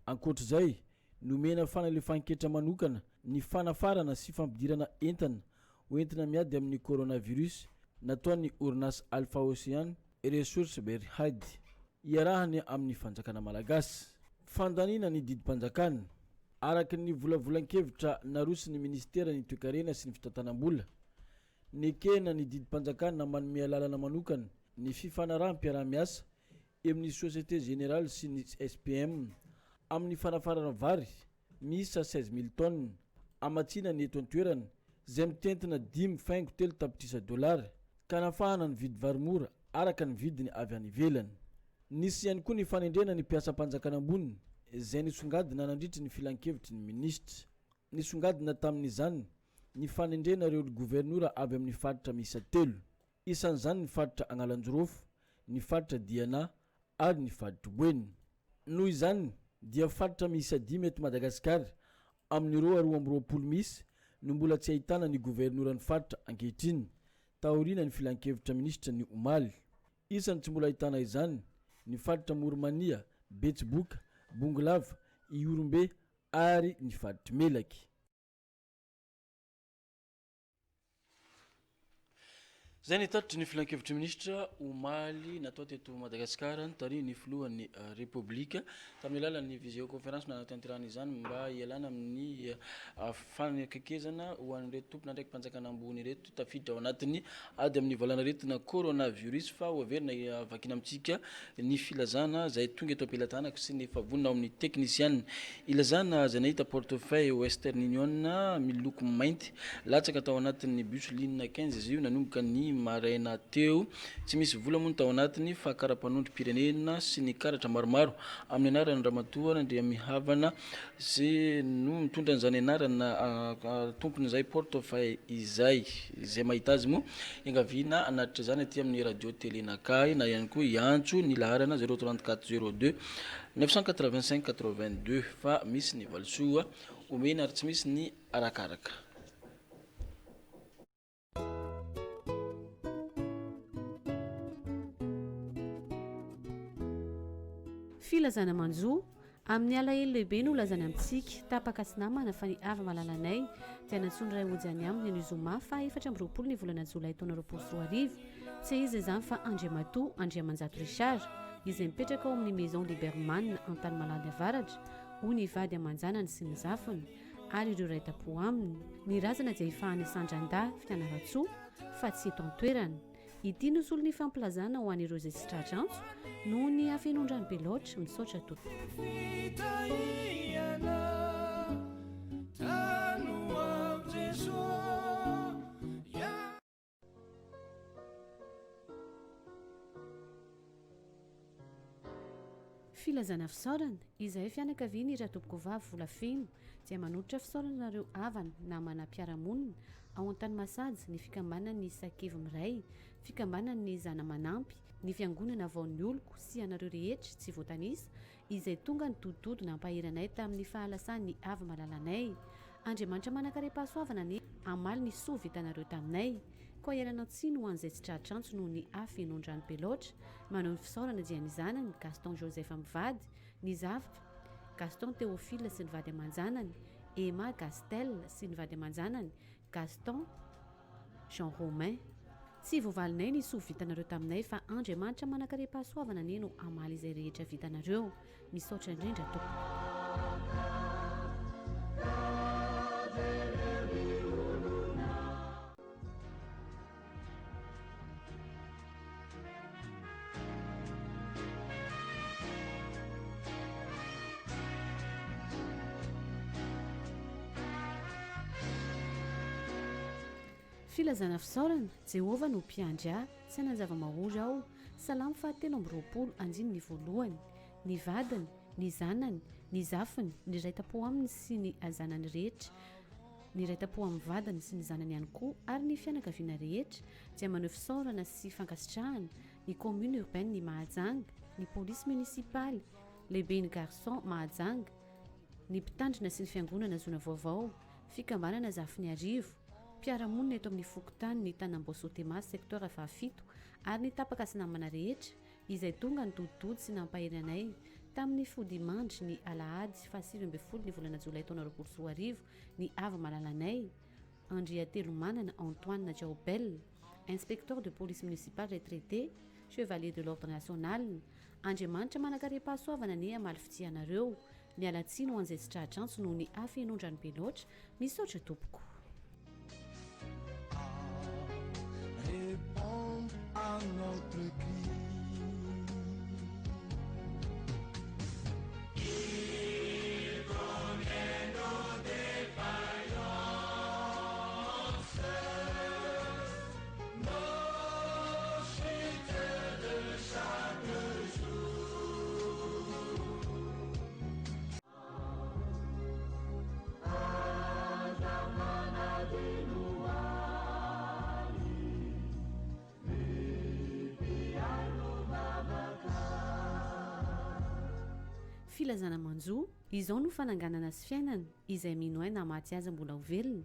Ankoatr'izay nomena fanalefankitra manokana ny fanafarana sy fampidirana entana hoentina miady amin'ny coronavirus nataon'ny orinasa Alpha Ocean Resource Berhad iarahany amin'ny fanjakana malagasy. Fandanina ny didim-panjakana araka ny volavolan-kevitra narosy ny ministera ny toekarena sy ny fitantanam-bola nekena ny didim-panjakana manome lalana manokana ny fifanarahanm-piarah-miasa amin'ny Société Générale sy ny SPM amin'ny fanafarana vary misa 16,000 tonnes amatsina ny eto an-toerana izay mitentina 5.3 tapitrisa dolara ka nafahana ny vidy varimora araka ny vidiny avy any ivelany. Nisy ihany koa ny fanendrena ny mpiasam-panjakana amboniny izay nisongadina nandritry ny filan-kevitry ny ministra. Nisongadina tamin'izany ny fanendrena ireo gouvernoura avy amin'ny faritra misa 3, isan'izany ny faritra Agnalanjorofo, ny faritra Diana ary ny faritra Boeny. Noho izany dia faritra misa 5 eto Madagasikara amin'ny 220 misy no mbola tsy ahitana ny gouvernoura ny faritra ankehitriny taoriana ny filan-kevitra ministra ny Omaly. Isan'ny tsy mbola ahitana izany ny faritra Moromania, Betsiboka, Bongolava, Iorombe ary ny faritra Melaky. Zay ny tatitry ny filan-kevitry ministra Omaly natao teto Madagasikara tary ny filohan'ny Republika tamin'ny alalan'ny visioconférence nanatanterahana izany mba ialana amin'ny fanakekezana ho an'ireo tompona ndraiky mpanjakana ambony reto tafiditra ao anatiny ady amin'ny valanaretina coronavirus fa ho averina vakina amintsika ny filazana izay tonga eto am-pelantanako sy ny favonina amin'ny teknisiana. Ilazana izay nahita portefeuille Western Union miloko mainty latsaka tao anatin'ny bus ligne 15 izy io nanomboka ny maraina teo tsy misy vola moa tao anatiny fa karapanondry pirenena sy ny karatra maromaro amin'ny anarana ramatoa Andrea Mihavana sy no mitondra an'izany anarana tompon'izay portefeuille izay mahita azy moa engaviana anatitra izany aty amin'ny radio télé nakay na ihany koa iantso ny laharana 034 02 985 82 fa misy ny valisoa omena ary tsy misy ny arakaraka. Filazana manjo amin'ny alahelo lehibe no lazana amintsika tapaka sy namana fa ny ava malalanay dia natsony ray ojany aminy ny zoma fa 4 ny volana jolay taona 2024 tsy izy izany fa Andriamato Andriamanjato Richard izay mipetraka ao amin'ny maison Liberman an-tany Malady Avaratra ho ny vady amanjanany sy ny zafiny ary ireo raitapo aminy ny razana dia ifahany Sandrandà Fianaratsoa fa tsy eto an-toerana. Ity no solo ny fampilazana ho an'ireo izay tsy tratrantso noho ny afenondrany beloatra misaotra topo. Filazana fisaorana izay fianakaviany ratoboko vavy volafeno dia manotritra fisaorana nareo avana na manam-piaramonina ao an-tany Masady ny fikambanan'ny Sakevy Miray, fikambanan'ny Zana Manampy, ny fiangonana vaon'ny oloko sy anareo rehetra tsy voatanisa izay tonga ny todododo nampahiranay tamin'ny fahalasany ava malalanay. Andriamanitra manakare-pahasoavana ny amaly ny soa vitanareo taminay. Koa ialanao tsiny ho an'izay tsy tratrantso noho ny afenondrano beloatra manao ny fisaorana dia ny zanany Gaston Joseph Mivady, ny zavy Gaston Théophile sy ny vady amanjanany, Emma Gastel sy ny vady amanjanany Gaston Jean Romain. Tsy voavalinay ny soa vitanareo taminay fa Andriamanitra manakare-pahasoavana ny no amaly izay rehetra vitanareo. Misaotra indrindra tompoko. Filazana fisaorana Jehova no mpiandry tsy hananjava-mahory aho. Salamo fahatelo amby roapolo andiny ny voalohany. Ny vadiny, ny zanany, ny zafiny, ny raitapo aminy sy ny azanany rehetra, ny raitapo amin'ny vadiny sy ny zanany ihany koa ary ny fianakaviana rehetra dia maneho fisaorana sy fankasitrahana ny commune urbaine ny Mahajanga, ny police municipale, lehibe ny garçon Mahajanga, ny mpitandrina sy ny fiangonana zona vaovao fikambanana zafiny arivo mpiaramonina eto amin'ny fokotany ny tanambosotemas secteur fahafito ary ny tapaka sy namana rehetra izay tonga ny dodidody sy nampahery tamin'ny fodimandry ny alahady 7 ny volana jolay taona 2024 ny avy malalanay Andriatelomanana Antoine Jaubel, inspecteur de police municipale retraité, chevalier de l'ordre national, Andriamanitra manakarepahasoavana ny amalifitianareo, ny alatsiny ho an'izay tsy trahatrantsy noho ny afy enondrany be loatra, misaotra tompoko. Répondre à notre cri. Il connaît nos défaillances, nos chutes de chaque jour. Azamana dinuali, bibiano babaka. Filazana manjo izao no fananganana sy fiainana izay mino aina maty azy mbola ho velona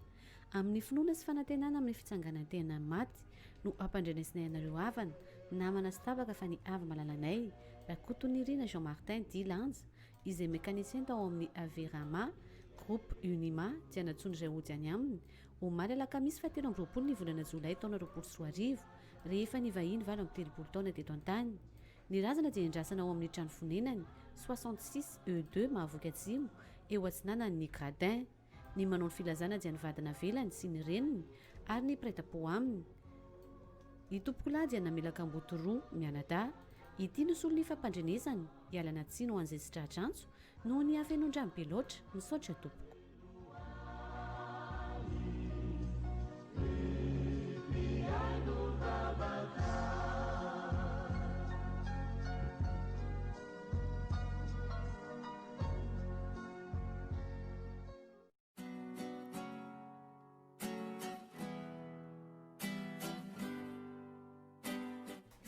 amin'ny finoana sy fanantenana amin'ny fitsanganantena maty no ampandrenesinay anareo havana namana sy tabaka fa ny avy malalanay Rakotonirina Jean Martin Dilanja izay mécanicien tao amin'ny Averama groupe Unima dia natsony iray ody any aminy omaly alakamisy 7 ny volana jolay taona 2024 rehefa nivahiny valo amin'ny 3 taona teto antany. Ny razana dia indrasana ao amin'ny trano fonenany 66 E2 Mahavoky Atsimo eo atsinanany ny Gradin. Ny manao ny filazana dia nivadina velany sy ny reniny ary ny prêt-à-pot aminy. Ny tompokolahy dia namelaka amboto roa mianada. Ity no solony fampandrenesany hialana tsiny ho an'izay sy trahatrantso noho ny afenondrany be loatra misaotra tompoko.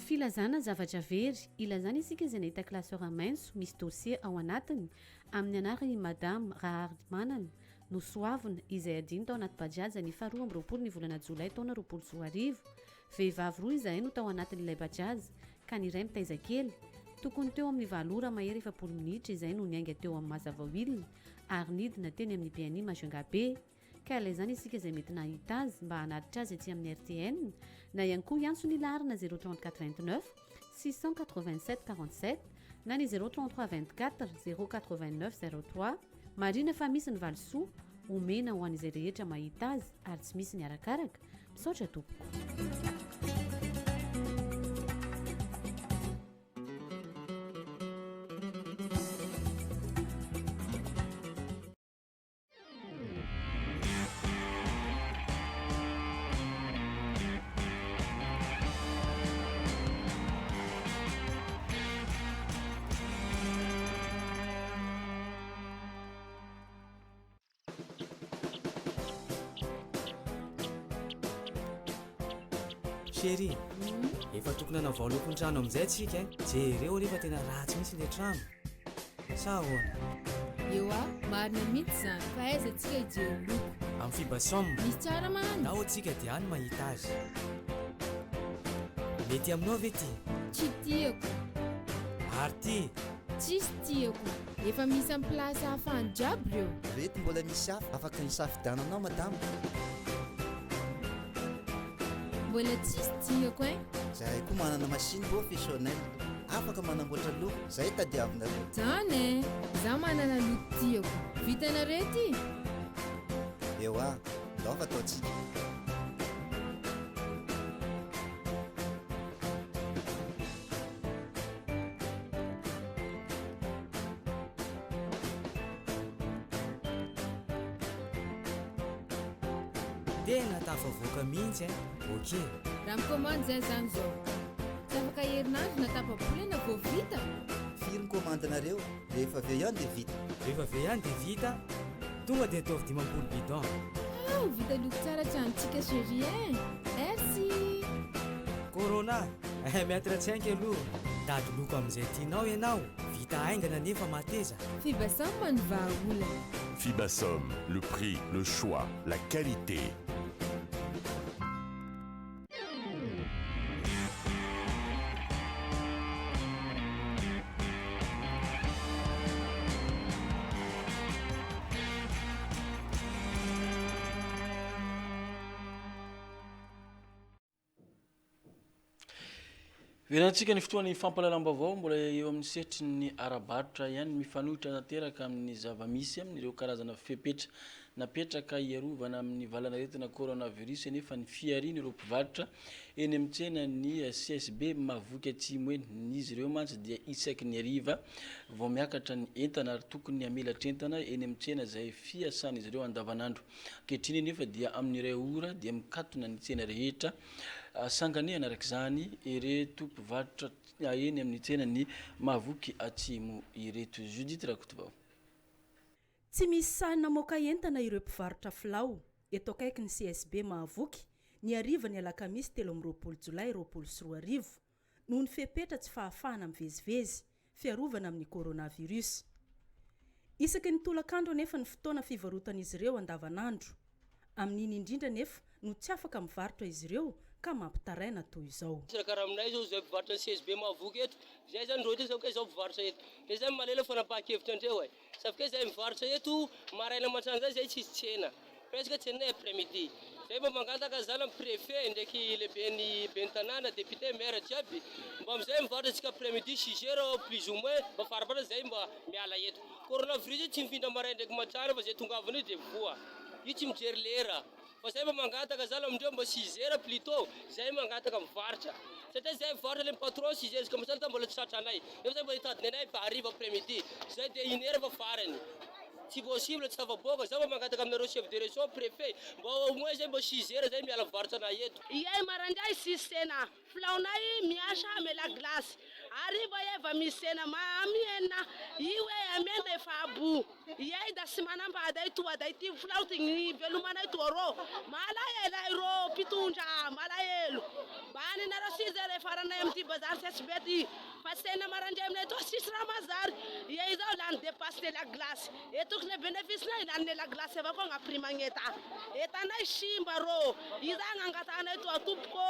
Filazana zavatra very, ilazana isika izay nahita klasera maintso misy dossier ao anatiny amin'ny anarany Madame Rahardmanana no soavina izay adiny tao anaty bajaja ny 2 ny volana jolay taona 2024. Vehivavy roa izay no tao anatin'ilay bajaja ka ny iray mitaiza kely. Tokony teo amin'ny 7 ora mahery 7 minitra izay no niainga teo amin'ny mazava oilina ary nidina teny amin'ny Biany Majungabe. Ka ilay isika izay mety nahita azy mba hanatitra azy aty amin'ny RTN na ihany koa iantso ny laharana 034 687 47 na ny 033 24 089 03. Marina fa misy ny valisoa omena ho an'izay rehetra mahita azy ary tsy misy ny arakaraka misaotra tompoko. Chérie, efa tokony hanavao lokony trano amin'izay tsika jereo rehefa tena ratsy mihitsy ilay trano. Sa ahoana? Eo marina mihitsy izany fa aiza antsika hijery loko amin'ny fibasomme misy tsara mahany na antsika dia any mahita azy. Mety aminao ve ty? Tsy tiako. Ary ty? Tsisy tiako. Efa misy amin'ny plasy hafahany jiaby ireo. Reto mbola misy hafa afaka hisafidiananao madama. Mbola tsisy tiako Zahay koa manana machine professionnelle afaka manamboatra loko zay tadiavinareo. Zany za manana loko tiako. Vitanareo ty? Eo ndao fa ataontsika. Tena tafavoaka mihitsy ok. Raha mikomandy zay zany zao tsy afaka herinandro na tapabolana vao vita. Firy ny komandinareo rehefa avy ihany dia vita. Rehefa avy ihany dia vita tonga dia ataovy 50 bidon. Vita loko tsara tranontsika chérie. Merci. Corona, maître 5 aloha. Tady loko amin'izay tianao ianao vita haingana nefa mateza. Fibasom manvahaolana. Fibasom, le prix, le choix, la qualité. Verantsika ny fotoan'ny fampalalam-baovao mbola eo amin'ny setry ny arabaritra ihany mifanohitra nateraka amin'ny zava-misy amin'ireo karazana fepetra napetraka iarovana amin'ny valanaretina coronavirus nefa ny fiariny ireo mpivarotra eny amin'ny tsena ny CSB mavoky atsimo eny n'izy ireo mantsy dia isaky ny ariva vao miakatra ny entana ary tokony amelatra entana eny amin'ny tsena izay fiasan'izy ireo andavanandro ankehitriny nefa dia amin'ny iray ora dia mikatona ny tsena rehetra sanganehana araka izany ireto mpivarotra eny amin'ny tsena ny mavoky atsimo ireto Judith Rakotovao. Tsy misy sahina moka entana ireo mpivarotra filao eto akaiky ny CSB mahavoky ny ariva ny alakamisy 13 Jolay 2024 noho ny fepetra tsy fahafahana mivezivezy fiarovana amin'ny coronavirus. Isaky ny tolakandro nefa ny fotoana fivarotan'izy ireo andavanandro amin'iny indrindra nefa no tsy afaka mivarotra izy ireo ka mampitaraina toy izao. Karaha aminay zao zay mpivarotra ny CSB mahavoky eto zay zany roty zao ka izao mpivarotra eto dia zay malela fanapahan-kevitra andreo ay safika zay mivarotra eto maraina mantrany zay zay tsisy tsena presque tsena après-midi zay mba mangataka zany amin'ny préfet ndraiky lehiben'ny ben'ny tanàna député maire jiaby mba amizay mivarotra tsika après-midi 6 heures plus ou moins mba farapara zay mba miala eto coronavirus tsy mifindra maraina ndraiky mantrany fa zay tongavany dia voa io tsy mijery lera fa zay mba mangataka zany amindreo mba 6 heures plutôt zay mangataka mivarotra satria zay mivarotra le patron 6 heures ka masala mbola tsy tratra anay nefa zay mbola hitadiny anay fa ariva après-midi zay dia 1 heure fa farany tsy possible tsy tavaboaka zay mba mangataka aminareo chef de région préfet mba au moins zay mba 6 heures zay miala mivarotra anay eto iay marandray sisy sena filaonay miasa amela glace ariva eva misy sena mamiena io e amenda efa abo iay da sy manambaday to aday ty filao ty velomanay to ro malahelo ay ro pitondra malahelo bany nareo 6 heures faranay amty bazary CSB ty fa sena marandray aminay to sisy ramazary iay zao lany dépasse la glace etokony bénéfice nay lany la glace avao koa ngapri magneta etanay simba ro izany angatanay to atompoko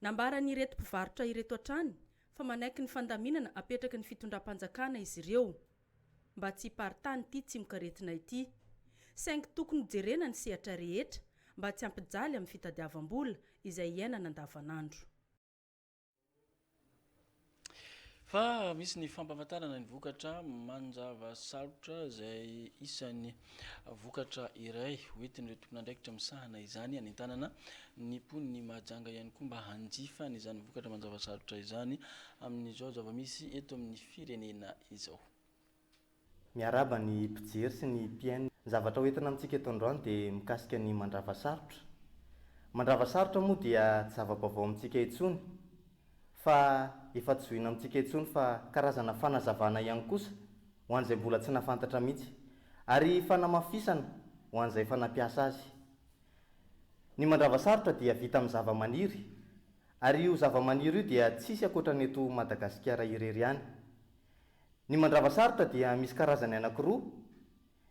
nambarany ireto mpivarotra ireto atrany fa manaiky ny fandaminana apetraky ny fitondram-panjakana izy ireo mba tsy partany ty tsy mikaretina ity saingy tokony jerena ny sehatra rehetra mba tsy ampijaly amin'ny fitadiavam-bola izay iainana andavanandro. Fa misy ny fampahafantarana ny vokatra manjava sarotra izay isan'ny vokatra iray hoentin'ireo tompon'andraikitra misahana izany anentanana ny mponiny mahajanga ihany koa mba hanjifa n'izany vokatra manjava sarotra izany amin'izao zava-misy eto amin'ny firenena izao. Miaraba ny mpijery sy ny mpiaino zavatra hoentina amintsika eto androany dia mikasika ny mandrava sarotra. Mandrava sarotra moa dia tsy zava-baovao amintsika itsony fa efa tsy zoina amintsika itsony fa karazana fanazavana ihany kosa ho an'izay mbola tsy nafantatra mihitsy ary fanamafisana ho an'izay fanampiasa azy. Ny mandrava sarotra dia vita amin'ny zava-maniry ary io zava-maniry io dia tsisy ankoatran'eto Madagasikara irery ihany. Ny mandrava sarotra dia misy karazany anankiroa,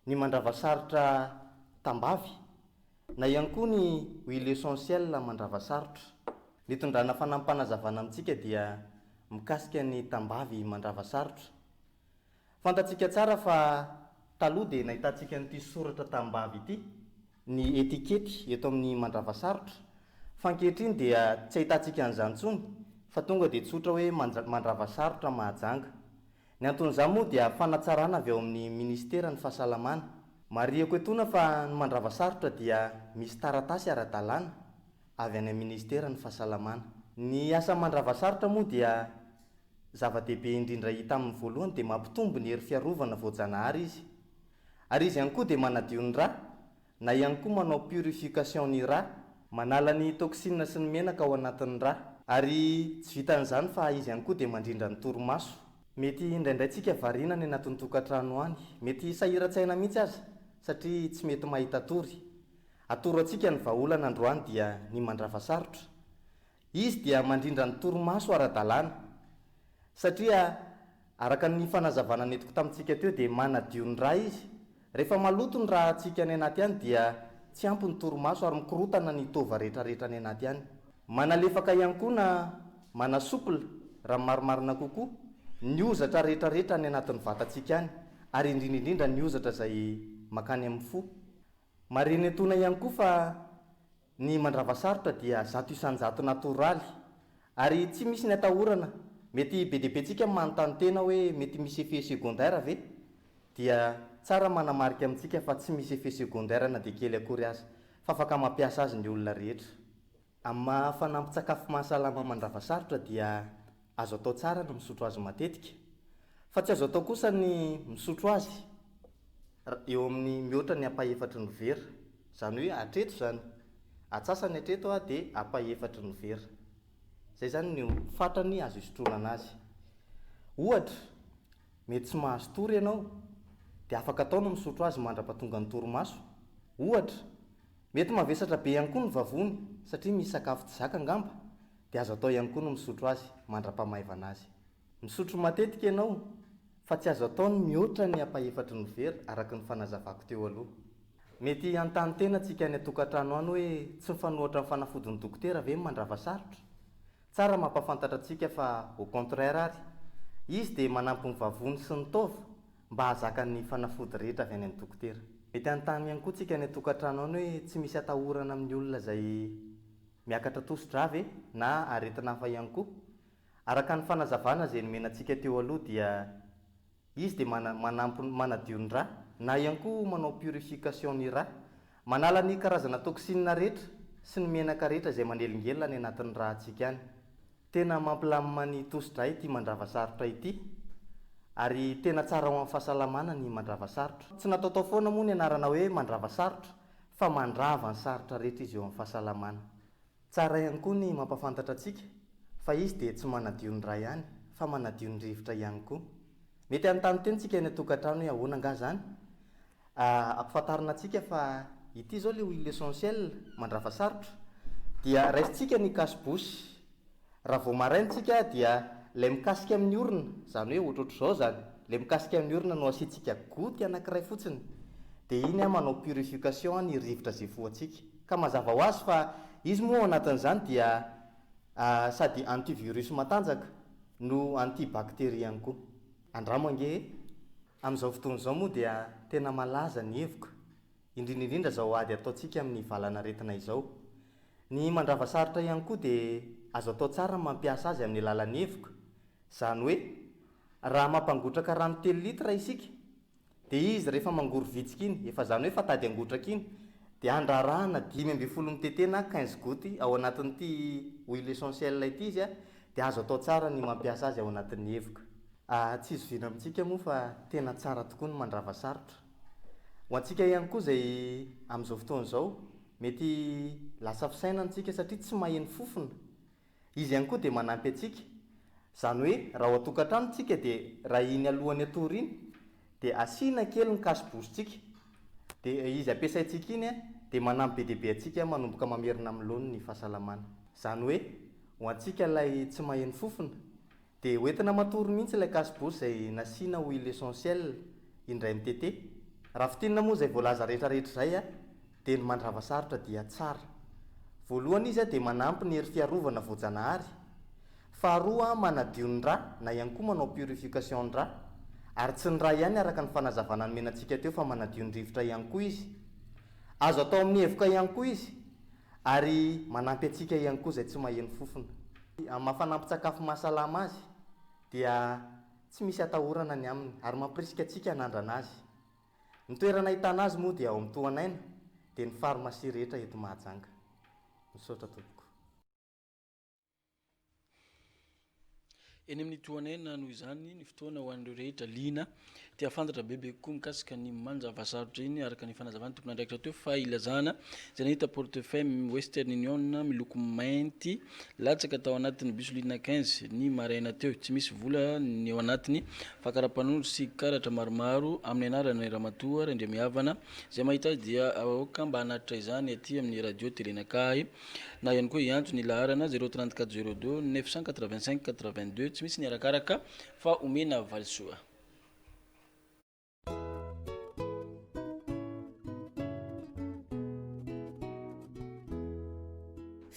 ny mandrava sarotra tambavy na ihany koa ny huile essentielle mandrava sarotra. Ny tondrana fanampanazavana amintsika dia mikasika ny tambavy mandrava sarotra. Fantatsika tsara fa taloha dia nahitantsika n'ity soratra tambavy ity ny etikety eto amin'ny mandrava sarotra fa ankehitriny dia tsy ahitantsika an'izany intsony fa tonga dia tsotra hoe mandrava sarotra mahajanga. Ny anton'izany moa dia fanatsarana avy ao amin'ny ministera ny fahasalamana. Mariako etoana fa ny mandrava sarotra dia misy taratasy ara-dalàna avy any amin'ny ministera ny fahasalamana. Ny asa mandrava sarotra moa dia zava-dehibe indrindra hita amin'ny voalohany dia mampitombo ny hery fiarovana voajanahary izy. Ary izy ihany koa dia manadio ny rà na ihany koa manao purification ny rà, manala ny toxine sy ny menaka ao anatin'ny rà. Ary tsy vitan'izany fa izy ihany koa dia mandrindra ny torimaso. Mety indraindrayntsika variana ny anatin'ny tokantrano any, mety sahiran-tsaina mihitsy aza satria tsy mety mahita tory. Atoro antsika ny vahaolana androany dia ny mandrava sarotra. Izy dia mandrindra ny torimaso ara-dalàna satria araka ny fanazavana netiko tamintsika teo dia manadio ny raha izy rehefa maloto ny raha tsika any anaty any dia tsy ampy ny torimaso ary mikorotana ny tova rehetrarehetra any anaty any manalefaka ihany koa na manasopla raha marimarina kokoa ny ozatra rehetrarehetra any anatin'ny vatantsika any ary indrindraindrindra ny ozatra izay makany amin'ny fo mariny antona ihany koa fa ny mandrava sarotra dia zato isanjato natoraly ary tsy misy ny atahorana mety be deaibe tsika manontany tena hoe mety misy effet secondaire ve dia tsara manamarika amintsika fa tsy misy effet secondaire na dia kely akory azy fa afaka mampiasa azy ny olona rehetra amin'ny mahafanampy-tsakafo mahasalama mandrava sarotra dia azo atao tsara no misotro azy matetika fa tsy azo atao kosa ny misotro azy eo amin'ny mihoatra ny apa-efatry ny vera zany hoe atreto zany atsasany atreto dia apa-efatry ny vera zay zany ny fatrany azo isotrona anazy ohatra mety tsy mahazo tory ianao dia afaka atao no misotro azy mandra-pahatonga ny torimaso ohatra mety mavesatra be ihany koa ny vavony satria misy sakafo tsy zaka angamba dia azo atao ihany koa no misotro azy mandra-pamaivana azy misotro matetika ianao fa tsy azo atao no mihoatra ny apa-efatry ny vera araka ny fanazavako teo aloha mety antany tena tsika any atokantrano any hoe tsy mifanohatra ny fanafodin'ny dokotera ve mandrava sarotra tsara mampafantatra atsika fa au contraire ary izy dia manampy ny vavony sy ny tova mba hazaka ny fanafody rehetra avy any amin'ny dokotera mety antany ihany koa tsika any atokantrano any hoe tsy misy atahorana amin'ny olona izay miakatra tositra avy na aretina hafa ihany koa araka ny fanazavana izay nomenantsika teo aloha dia izy dia manampy manadio ny rà na ihany koa manao purification ny rà manala ny karazana toxine rehetra sy ny menaka rehetra izay manelingelina ny anatin'ny rahantsika any tena mampilamina ny tositra ity mandrava sarotra ity ary tena tsara ho amin'ny fahasalamana ny mandrava sarotra tsy nataotao foana moa ny anarana hoe mandrava sarotra fa mandrava ny sarotra rehetra izy eo amin'ny fahasalamana tsara ihany koa ny mampafantatra atsika fa izy dia tsy manadio ny rà ihany fa manadio ny rivotra ihany koa mety anontany teny tsika ny atokantrano hoe ahoana nga zany ampifantarina atsika fa ity zao le huile essentiel mandrava sarotra dia raisitsika ny kasibosy raha vao maraintsika dia lay mikasika amin'ny orona zany hoe ohatrohatr'izao zany lay mikasika amin'ny orona no asiantsika goty anankiray fotsiny dia iny a manao purification ny rivotra zay foantsika ka mazava ho azy fa izy moa ao anatin'izany dia sady antivirus matanjaka no antibactérie ihany koa andramo ange amin'izao fotoan'izao moa dia tena malaza ny hevoka indrindraindrindra zao ady ataontsika amin'ny valana retina izao ny mandrava sarotra ihany koa dia azo atao tsara mampiasa azy amin'ny alalan'ny hevoka zany hoe raha mampangotraka rano 3 litra isika dia izy rehefa mangory vitsika iny efa zany hoe fatady angotraka iny dia andrarahana 5 mitetena 15 goty ao anatin'ity huile essentiel ity izy dia azo atao tsara ny mampiasa azy ao anatin'ny hevoka tsy izo vina amintsika moa fa tena tsara tokoa ny mandrava sarotra ho antsika ihany koa zay amin'izao fotoan'izao mety lasa fisaina antsika satria tsy maheno fofona izy ihany koa dia manampy atsika zany hoe raha ho atokantrano tsika dia raha iny alohan'ny atory iny dia asiana kely ny kasibositsika dia izy ampiasaintsika iny dia manampy be deaibe atsika manomboka mamerina amin'lony ny fahasalamana zany hoe ho antsika ilay tsy maheno fofona dia hoentina matory mihitsy ilay kasibosy izay nasiana huile essentiel indray mitete raha fitinina moa izay voalaza rehetrarehetra izay dia ny mandrava sarotra dia tsara voalohany izy dia manampy ny hery fiarovana voajanahary faharoa manadio ny rà na ihany koa manao purification ny rà ary tsy ny rà ihany araka ny fanazavana ny menantsika teo fa manadio ny rivotra ihany koa izy azo atao amin'ny hevoka ihany koa izy ary manampy atsika ihany koa izay tsy maheno fofona mahafanampy-tsakafo mahasalama azy dia tsy misy atahorana ny aminy ary mampirisika atsika hanandrana azy ny toerana ahitana azy moa dia ao amin'ny Toanaina dia ny pharmacie rehetra eto Mahajanga misaotra tompoko eny amin'ny Toanaina noho izany ny fotoana ho an'ireo rehetra liana tia fantatra bebe koa mikasika ny mandrava sarotra iny araka ny fanazavana tokony andraikitra teo fa ilazana izay nahita portefeuille Western Union miloko mainty latsaka tao anatin'ny bisolina 15 ny maraina teo tsy misy vola ny ao anatiny fa karapanondro sy karatra maromaro amin'ny anarana ramatoa rendre mihavana izay mahita azy dia aoka mba hanatitra izany aty amin'ny radio telenakahy na ihany koa iantso ny laharana 03402 985 82 tsy misy ny arakaraka fa omena valisoa.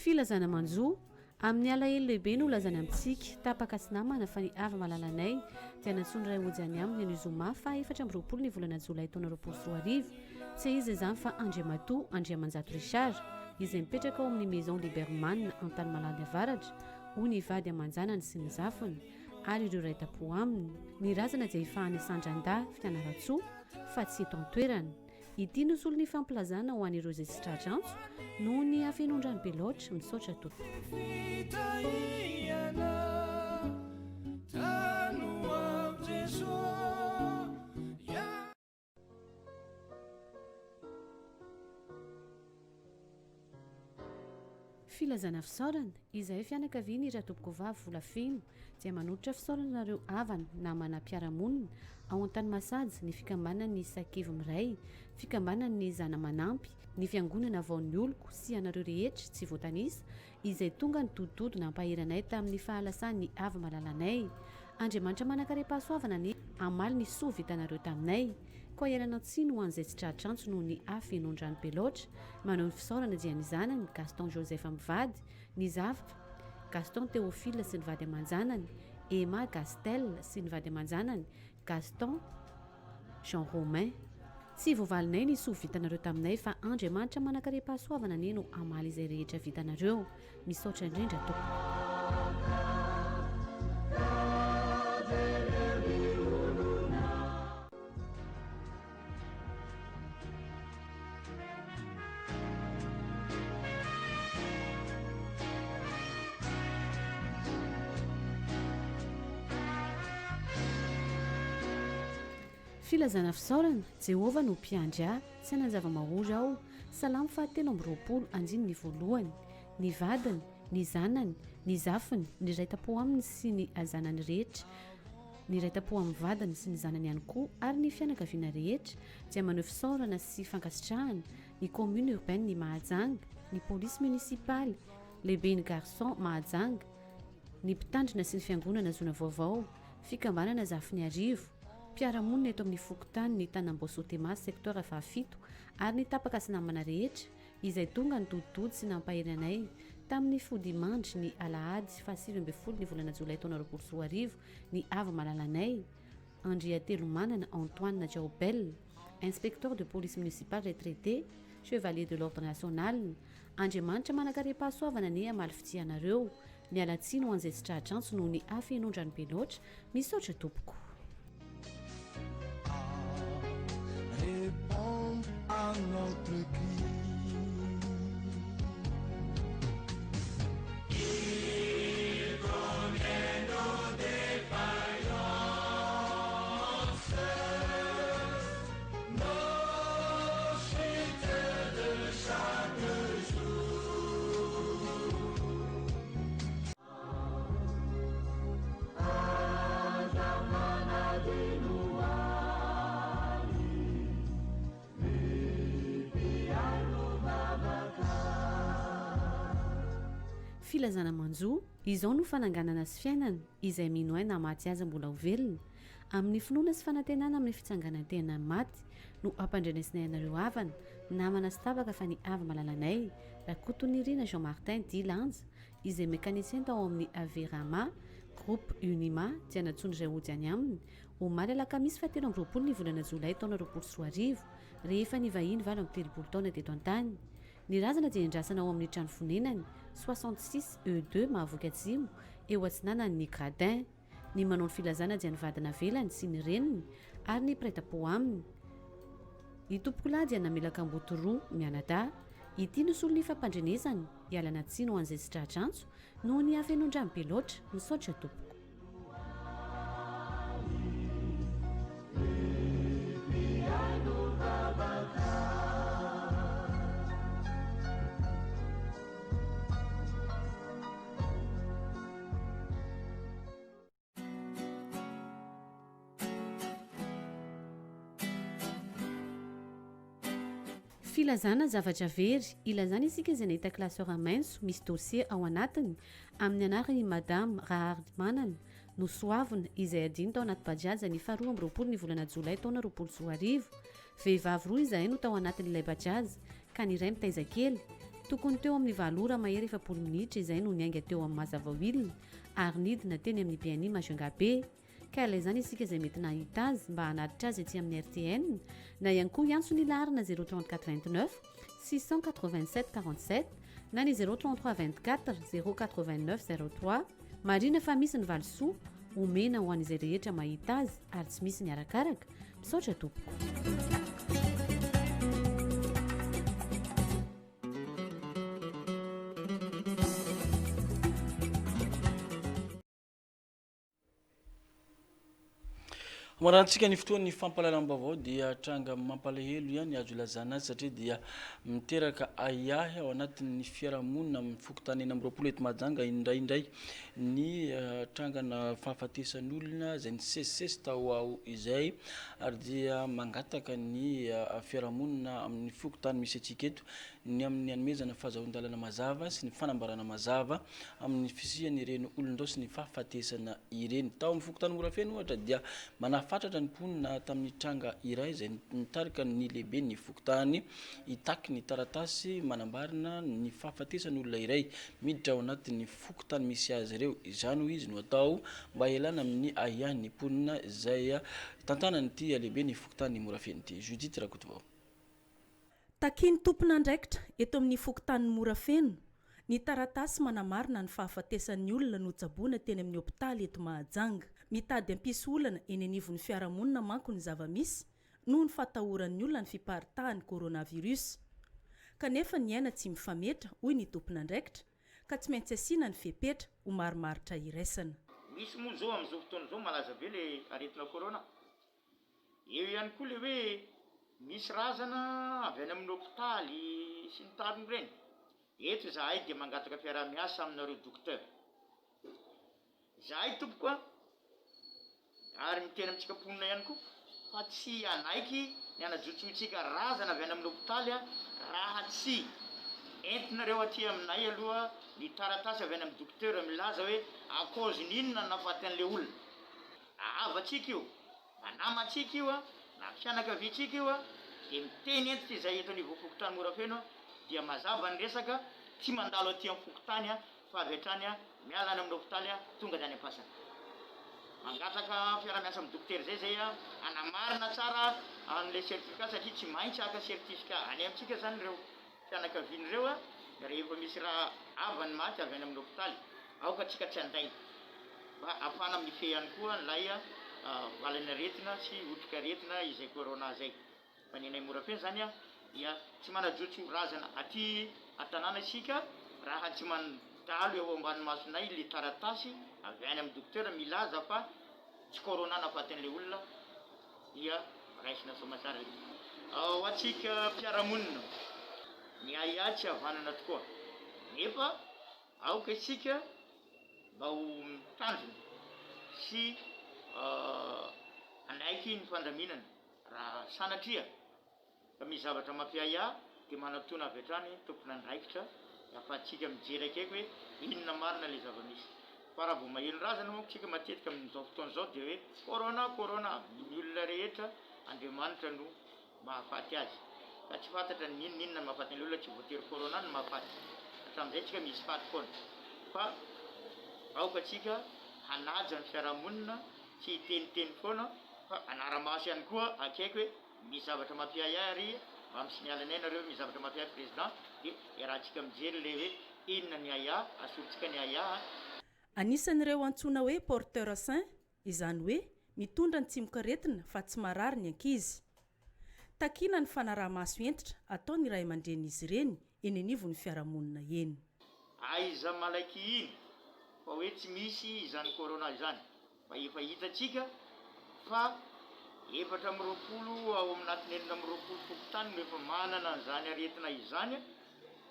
filazana manjoa amin'ny alahelo lehibe no lazana amintsika tapaka sy namana fa ny ava malalanay dia natsony ray ojany aminy ny zoma fa 4 ny volana jolay taona 2024 tsy izy izany fa Andriamatoa Andriamanjato Richard izay mipetraka ao amin'ny maison Liberman an-tany Malady Avaratra ho ny vady amanjanany sy ny zafiny ary ireo raitapo aminy ny razana dia ifahany Sandrandà Fianaratsoa fa tsy eto an-toerana. Ity no solo ny famplazana ho an'ireo izay tsy tradrantso noho ny hafenondrany beloatra misaotra topo. filazana fisaorana izay fianakaviany ratoboko vavy volafeno dia manototra fisaorana nareo avana namana mpiaramonina ao an-tany Masajy ny fikambanany Sakevy Miray, fikambanany Zana Manampy, ny fiangonana Vaon'ny Oloko sy anareo rehetra tsy voatanisa izay tonga ny dododo nampaheranay tamin'ny fahalasany ava malalanay. Andriamanitra manakare-pahasoavana ny amaly ny soa vitanareo taminay. Koa ialana tsiny ho an'izay tsy tratrantso noho ny afenondrano beloatra manao ny fisaorana dia ny zanany Gaston Joseph Mivady, ny zavy Gaston Théophile sy ny vady amanjanany, Emma Gastel sy ny vady amanjanany Gaston Jean Romain. Tsy voavalinay ny soa vitanareo taminay fa Andriamanitra manakare-pahasoavana ny no amaly izay rehetra vitanareo. Misaotra indrindra tompoko. filazana fisaorana Jehova no mpiandry tsy hanan-java-mahory aho. Salamo 7:20 ny voalohany. Ny vadiny, ny zanany, ny zafiny, ny raitapo aminy sy ny azanany rehetra, ny raitapo amin'ny vadiny sy ny zanany ihany koa ary ny fianakaviana rehetra dia maneho fisaorana sy fankasitrahana ny commune urbaine ny Mahajanga, ny police municipale, lehibe ny garçon Mahajanga, ny mpitandrina sy ny fiangonana zona vaovao, fikambanana Zafiny Arivo, mpiaramonina eto amin'ny Fokotany ny Tanamboasotema secteur 7 ary ny tapaka sy namana rehetra izay tonga ny dododody sy nampaheranay tamin'ny fodimandry ny Alahady 7 ny volana Jolay taona 2024 ny ava malalanay. Andriatelo manana Antoine Jaobel, inspecteur de police municipale retraité, chevalier de l'ordre national. Andriamanitra manakare-pahasoavana ny amaly fitianareo, ny alatsiny ho an'izay tsy tradrantso noho ny afenondrano beloatra. Misaotra tompoko. Répondre à notre cri. Il connaît nos défaillances, nos chutes de chaque jour. Filazana manjoa izao no fananganana sy fiainana izay mino aina maty aza mbola ho velona amin'ny finoana sy fanantenana amin'ny fitsanganantena maty no ampandrenesinay anareo avana namana sy tabaka fa ny ava malalanay Rakotonirina Jean Martin Dilanja izay mécanicien tao amin'ny Averama groupe Unima dia natsony ray ody aminy omaly alakamisy 7 ny volana Jolay taona 2024 rehefa nivahiny valo amin'ny 3 taona teto an-tany. Ny razana dia indrasana ao amin'ny trano fonenany 66 E2 Mahavoky Atsimo eo atsinanany ny Gradin. Ny manao ny filazana dia ny vadina velany sy ny reniny ary ny prêt-à-pot aminy. Ny tompokolahy dia namelaka amboto roa mianadahy. Ity no solony fampandrenesany hialana tsiny ho an'izay tsy tradrantso noho ny afenondrano beloatra. Misaotra tompoko. Filazana zavatra very, ilazana isika izay nahita klasera maintso misy dossier ao anatiny amin'ny anarany Madame Rahard Manana no soavina izay adiny tao anaty bajaja ny faharoa amby roapolo ny volana jolay taona roapolo sy roa arivo. Vehivavy roa izahay no tao anatin'ilay bajaja ka ny iray mitaiza kely. Tokony teo amin'ny valora mahery 7 minitra izay no niainga teo amin'ny mazava hoilina ary nidina teny amin'ny BNI Majunga be. Ka ilay izany isika izay mety nahita azy mba hanaritra azy ety amin'ny RTN na ihany koa iantso ny larina 034 687 47 na ny 033 24 089 03. Marina fa misy ny valisoa omena ho an'izay rehetra mahita azy ary tsy misy ny arakaraka. Misaotra tompoko. Marantsika ny fotoan'ny fampalalam-baovao dia tranga mampalahelo ihany azo ilazana azy satria dia miteraka ayahy ao anatin'ny fiarahamonina amin'ny fokontany eny amin'ny roapolo eto Mahajanga indraindray ny trangana fahafatesan'olona izay nisesisesy tao ao izay ary dia mangataka ny fiarahamonina amin'ny fokontany misy antsika eto ny amin'ny hanomezana fahazoan-dalana mazava sy ny fanambarana mazava amin'ny fisiany ireny olon-dreo sy ny fahafatesana ireny. Tao amin'ny fokontany Morafeno ohatra dia manafatratra ny mponina tamin'ny tranga iray izay nitarika ny lehibe ny fokontany hitaky ny taratasy manambarina ny fahafatesan'olona iray miditra ao anatin'ny fokontany misy azy ireo. Izany ho izy no atao mba hialana amin'ny ahian'ny mponina izay tantanany ity lehibe ny fokontany Morafeno ity. Judith Rakotovao. Takiany tompona andraikitra eto amin'ny fokontany Morafeno ny taratasy manamarina ny fahafatesan'ny olona no tsaboana teny amin'ny hopitaly eto Mahajanga. Mitady ampisy olana eny anivon'ny fiarahamonina manko ny zava-misy noho ny fatahoran'ny olona ny fiparitahan'ny coronavirus. Kanefa ny aina tsy mifametra hoy ny tompona andraikitra ka tsy maintsy asiana ny fepetra ho marimaritra iraisana. Misy moa zao amin'izao fotoana zao malaza be le aretina corona. Eo ihany koa le hoe misy razana avy any amin'ny hopitaly sy ny tariny ireny. Eto zahay dia mangataka fiaraha-miasa aminareo dokotera. Zahay tompoko ary miteny amintsika mponina ihany koa fa tsy anaiky ny anajotsotsika razana avy any amin'ny hopitaly raha tsy entinareo aty aminay aloha ny taratasy avy any amin'ny dokotera milaza hoe akozy inona nafaty an'le olona. Havatsika io, manamatsika io na fianakaviantsika io dia miteny entitra izay eto anivon'ny fokontany Morafeno dia mazava ny resaka tsy mandalo aty amin'ny fokontany fa avy hatrany miala any amin'ny hopitaly tonga dia any am-pasana. Mangataka fiaraha-miasa amin'ny dokotera zay anamarina tsara an'ilay certificat satria tsy maintsy aka certificat any amintsika zany ireo fianakaviany ireo rehefa misy raha avany maty avy any amin'ny hopitaly aoka tsika tsy anday mba afana mifehy ihany koa nylay valana aretina sy otrika aretina izay corona zay. Fa ny anay Morafeno zany dia tsy manajotso razana aty an-tanàna isika raha tsy mandalo eo ambany masonay le taratasy avy any amin'ny dokotera milaza fa tsy corona nafaty an'le olona dia raisina soamatsara. Ho atsika mpiarahamonina ny ahiahy tsy havanana tokoa nefa aoka isika mba ho mitandrina sy anaiky ny fandaminana raha sanatria fa misy zavatra mampiahiahy dia manatona avy hatrany tompona andraikitra afatsika mijery akaiky hoe inona marina le zava-misy. Fa raha vao maheno razana moa tsika matetika amin'izao fotoana izao dia hoe corona ny olona rehetra Andriamanitra no mahafaty azy. Ka tsy fantatra ny inona mahafaty an'ilay olona, tsy voatery corona no mahafaty. Hatramin'izay tsika misy faty foana. Fa aoka tsika hanaja ny fiarahamonina tsy hiteniteny foana fa anara-maso ihany koa akaiky hoe misy zavatra mampiahiahy ary mba misinialanay nareo misy zavatra mampiahiahy président dia iarahantsika mijery le hoe inona ny ahiahy, asoritsika ny ahiahy. Anisan'ireo antsoina hoe porteur sain, izany hoe mitondra ny tsimoka aretina fa tsy marary ny ankizy. Takiana ny fanaraha-maso entitra ataony iray aman-dren'izy ireny eny anivon'ny fiarahamonina eny. Aiza malaiky iny fa hoe tsy misy izany corona izany fa efa hitantsika fa 420 ao aminatiny 420 fokontany no efa manana an'izany aretina izany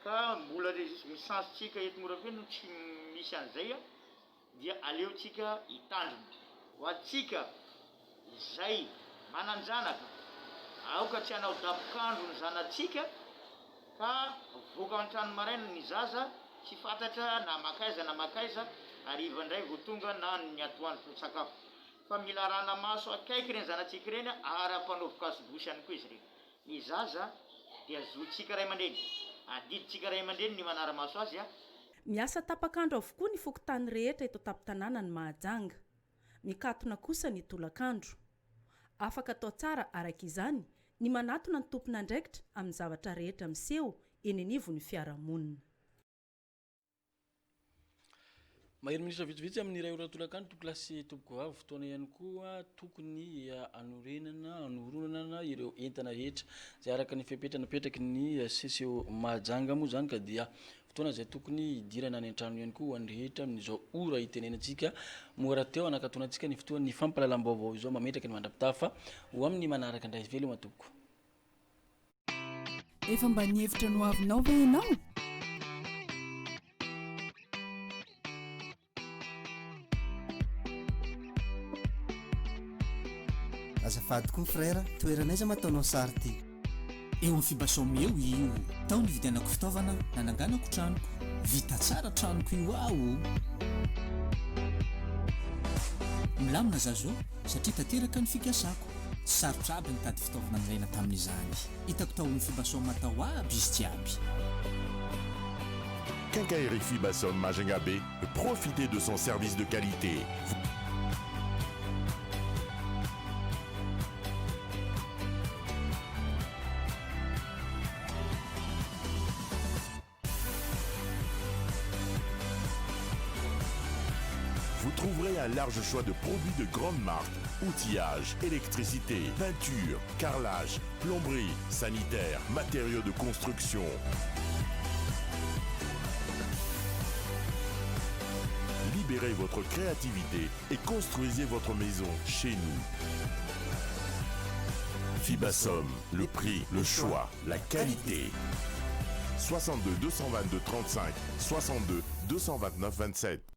ka mbola misansytsika eto Morafeno tsy misy an'izay dia aleotsika hitandrina ho atsika izay mananjanaka aoka tsy hanao dapokandro ny zanatsika ka voaka an-trano maraina ny zaza tsy fantatra na makaiza hariva indray vao tonga na ny atoandro sakafo fa mila rana maso akaiky reny zanatsika reny ara-panaovo-kasibosy ihany koa izy reny ny zaza dia zotsika ray aman-dreny adiditsika ray aman-dreny ny manara-maso azy a miasa tapakandro avokoa ny fokotany rehetra eto tampon-tanàna ny Mahajanga mikatona kosa ny tolakandro afaka atao tsara araka izany ny manatona ny tompona andraikitra amin'ny zavatra rehetra miseho eny anivon'ny fiarahamonina mahery minitra vitsivitsy amin'ny iray ora tolakandro tokolasy tompoko vavy fotoana ihany koa tokony anorenana anoronana ireo entana rehetra zay araka ny fipetranapetraky ny CCO Mahajanga moa zany ka dia fotoana zay tokony idirana any an-trano ihany koa hoan'ny rehetra amin'izao ora itenenantsika mora teo anakatonantsika ny fotoana ny fampalalam-baovao izao mametraka ny mandrapitafa ho amin'ny manaraka indray velo matoko efa mba nihevitra no avinao ve ianao azafady koa frère toeranaiza mataonao sary ty eo amin'ny fibasom eo io tao ny vidianako fitaovana nananganako tranoko vita tsara tranoko io aho milamina zazo satria tanteraka ny fikasako sarotra aby nitady fitaovana niraina tamin'izany hitako tao amin'ny fibasom tao aby izy jiaby Quincaillerie Fibasom Majunga B, profitez de son service de qualité. Vous trouverez un large choix de produits de grande marque, outillage, électricité, peinture, carrelage, plomberie, sanitaire, matériaux de construction. Libérez votre créativité et construisez votre maison chez nous. Fibasom, le prix, le choix, la qualité. 62 222 35 62 229 27.